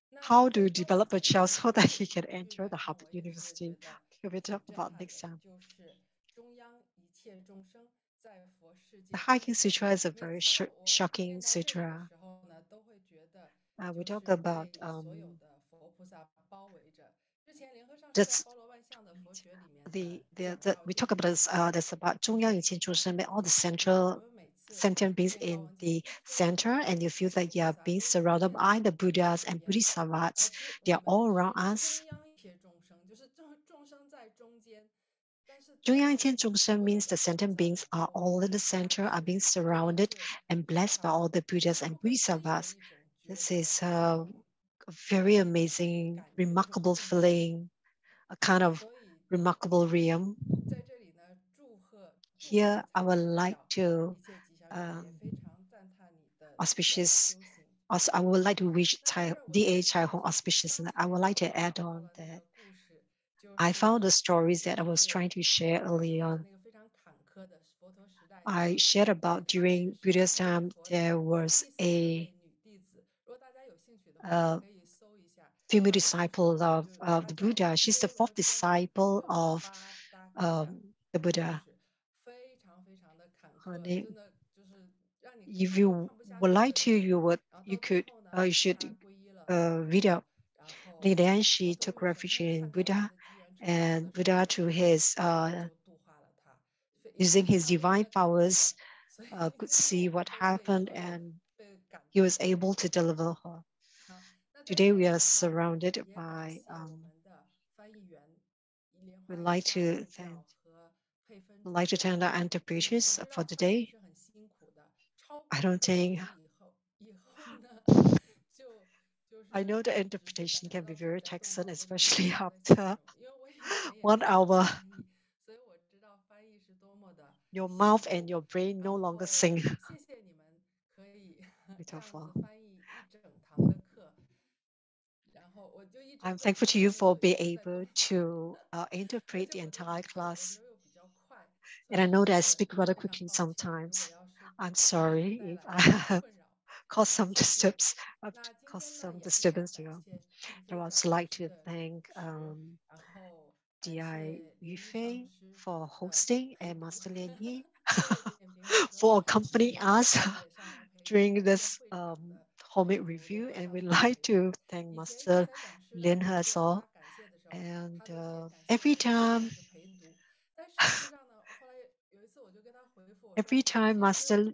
B: 那
A: how
B: 这
A: to
B: 高
A: develop
B: 王
A: a
B: 经
A: child
B: 里
A: so
B: 面
A: that
B: 有
A: he can
B: 一句
A: enter
B: 呢
A: the
B: 让
A: Harvard
B: 我也是觉
A: University?
B: 得
A: Can we
B: 很
A: talk
B: 震
A: about
B: 撼
A: next
B: 的，
A: time?
B: 就是中央一切众生在佛世
A: The
B: 界
A: High
B: 中
A: King Sutra is a
B: 每
A: very
B: 次我
A: shocking
B: 念到这里的
A: sutra.
B: 时候呢，都会觉得
A: We
B: 就
A: talk
B: 是
A: about
B: 被所有的佛菩萨包围着。之前联合上师在
A: that's
B: 包罗万象的佛学里面的讲到
A: we
B: 这
A: talk
B: 句
A: about this
B: 话，
A: that's about
B: 就是
A: 中央一切众生, all the
B: 我
A: central
B: 们每次
A: sentient beings
B: 念高
A: in
B: 王经
A: the
B: 都非常
A: center,
B: 的
A: and you feel
B: 佛
A: that you
B: 菩
A: are
B: 萨
A: being
B: 都出
A: surrounded
B: 现
A: by
B: 在
A: the
B: 佛
A: Buddhas
B: 世
A: and
B: 间，
A: Bodhisattvas.
B: 而且我
A: They are
B: 们
A: all
B: 是
A: around us.
B: 中央一切众生，就是众生在中间，但是得到
A: Zhongyang
B: 了
A: Zhongshen
B: 所有
A: means
B: 的
A: the
B: 佛菩
A: sentient
B: 萨的
A: beings are
B: 包围
A: all in the
B: 和加
A: center, are
B: 持，
A: being
B: 真的
A: surrounded
B: 是
A: and
B: 非
A: blessed by
B: 常
A: all the Buddhas and
B: 不可思议的
A: Bodhisattvas.
B: 一种觉
A: This
B: 得
A: is a very amazing, remarkable feeling, a kind of remarkable realm. Here, I would like to auspicious. Also, I would like to wish DA Chai Hong auspicious, and I would like to add on that I found the stories that I was trying to share early on. I shared about during Buddha's time, there was a female disciple of the Buddha. She's the fourth disciple of the Buddha. Her name, if you would like to, you should read up. Then she took refuge in Buddha, and Buddha, through his using his divine powers, could see what happened, and he was able to deliver her. Today we are surrounded by. We'd like to thank our interpreters for the day. I don't think. I know the interpretation can be very taxing, especially after 1 hour. Your mouth and your brain no longer sing. I'm thankful to you for being able to interpret the entire class. And I know that I speak rather quickly sometimes. I'm sorry if I have caused some disturbance to you. I would also like to thank DI Yufei for hosting and Master LianJia for accompanying us during this homemade review. And we'd like to thank Master Lin as well. And every time Master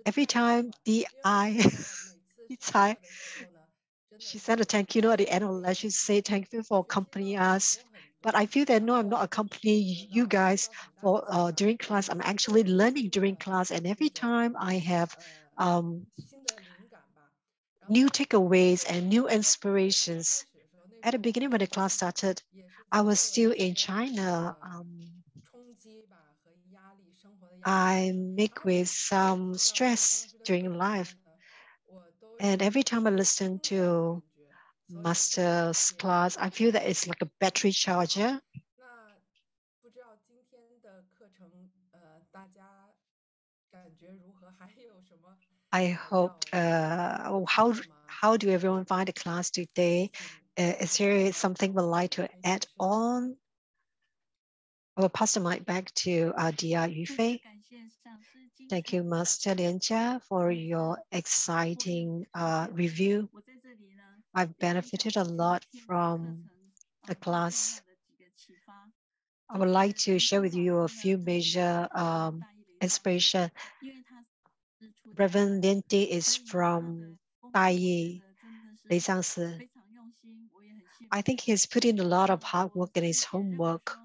A: every time she sent a thank you note at the end of the lesson. She said thank you for accompanying us. But I feel that no, I'm not accompanying you guys for during class. I'm actually learning during class, and every time I have new takeaways and new inspirations. At the beginning when the class started, I was still in China. I make with some stress during life. And every time I listen to master's class, I feel that it's like a battery charger. I hope, how do everyone find the class today? Is there something we'd like to add on? I will pass the mic back to Dia Yufei. Thank you, Master LianJia, for your exciting review. I've benefited a lot from the class. I would like to share with you a few major inspiration. Reverend Lian is from Daiyi, Leijiangsi. I think he's put in a lot of hard work in his homework.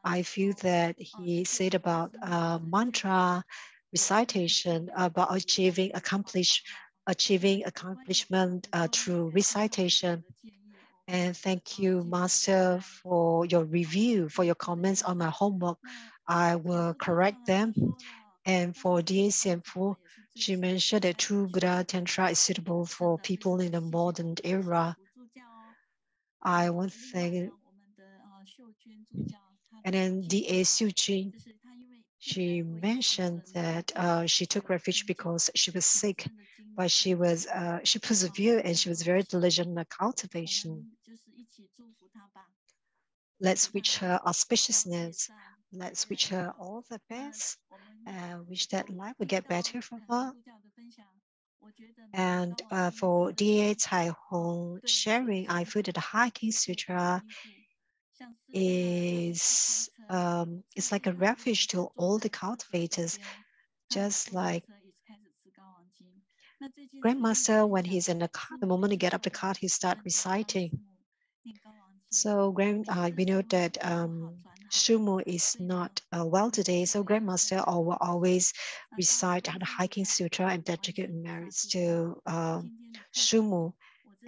A: I feel that he said about mantra recitation, about achieving accomplishment through recitation. And thank you, Master, for your review, for your comments on my homework. I will correct them. And for DA Xianfu, she mentioned that true Buddha Tantra is suitable for people in the modern era. I want to thank. And then DA Xiujun, she mentioned that she took refuge because she was sick, but she persevered and she was very diligent in her cultivation. Let's wish her auspiciousness. Let's wish her all the best. Wish that life will get better for her. And for DA Cai Hong sharing, I feel that the Hiking Sutra is it's like a refuge to all the cultivators, just like Grandmaster, when he's in the car, the moment he get up the cart, he start reciting. So we know that Shumu is not well today, so Grandmaster will always recite the Hiking Sutra and dedicate merits to Shumu,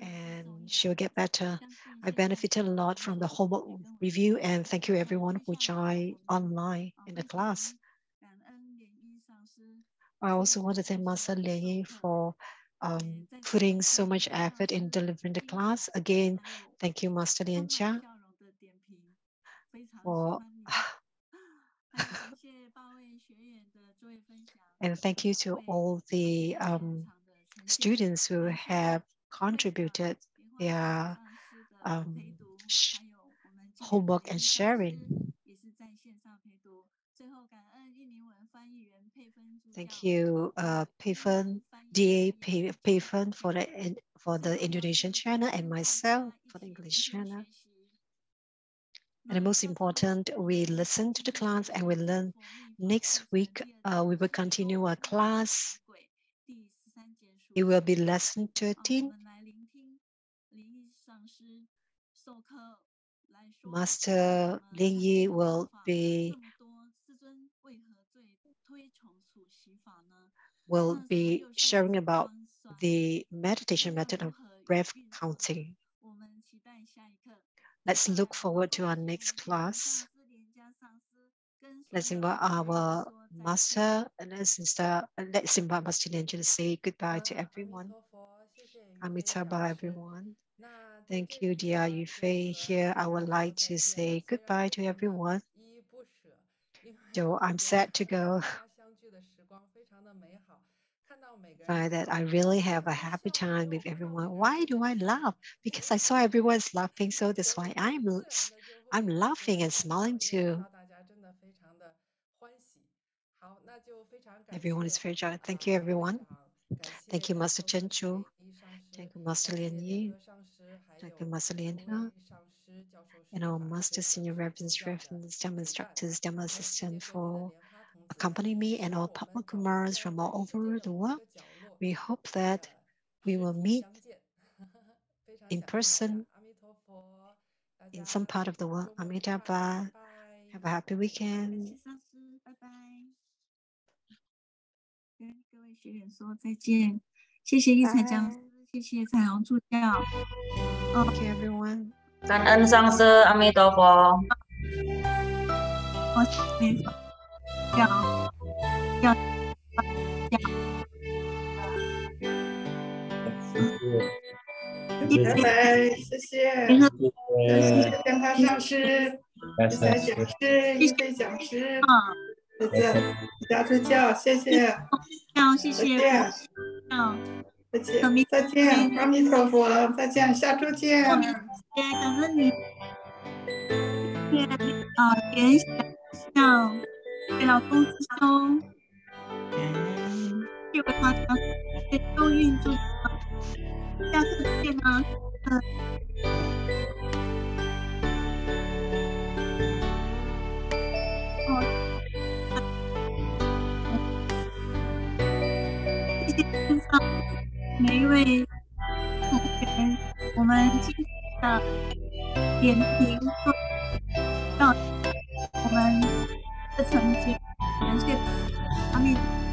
A: and she will get better. I benefited a lot from the homework review, and thank you everyone who joined online in the class. I also want to thank Master LianJia for putting so much effort in delivering the class. Again, thank you, Master LianJia, for and thank you to all the students who have contributed their homework and sharing. Thank you, Peifen, DA Peifen for the Indonesian channel, and myself for the English channel. And the most important, we listen to the class and we learn. Next week, we will continue our class. It will be lesson 13. Master LianJia will be sharing about the meditation method of breath counting. Let's look forward to our next class. Let's invite our master and let's invite Master LianJia to say goodbye to everyone. Amitabha, everyone. Thank you, dear Yufei. Here, I would like to say goodbye to everyone. Though I'm sad to go. Find that I really have a happy time with everyone. Why do I laugh? Because I saw everyone's laughing, so that's why I'm laughing and smiling too. Everyone is very joyous. Thank you, everyone. Thank you, Master Chen Chu. Thank you, Master LianJia. Thank you, Master LianJia. And our Master Senior Reverends, Dharma Instructors, Dharma Assistant for accompanying me, and all Padma Kumars from all over the world. We hope that we will meet in person in some part of the world. Amitabha. Have a happy weekend.
C: 跟各位学员说再见，谢谢一彩讲师，谢谢彩虹助教。
A: Thank you, everyone.
F: 感恩上师，阿弥陀佛。
C: 没错，要。
B: 拜拜，谢谢，谢谢莲花上师、一彩讲师、一菲讲师，再见，家助教，谢谢，
C: 谢谢，
B: 再见，再见，阿弥陀佛，再见，下周见，
C: 感恩你，联想给老公师兄，谢为他讲，给周运助教，下次见啊。谢谢线上每一位同学，我们今天的点评到我们的成绩，感谢阿弥陀佛。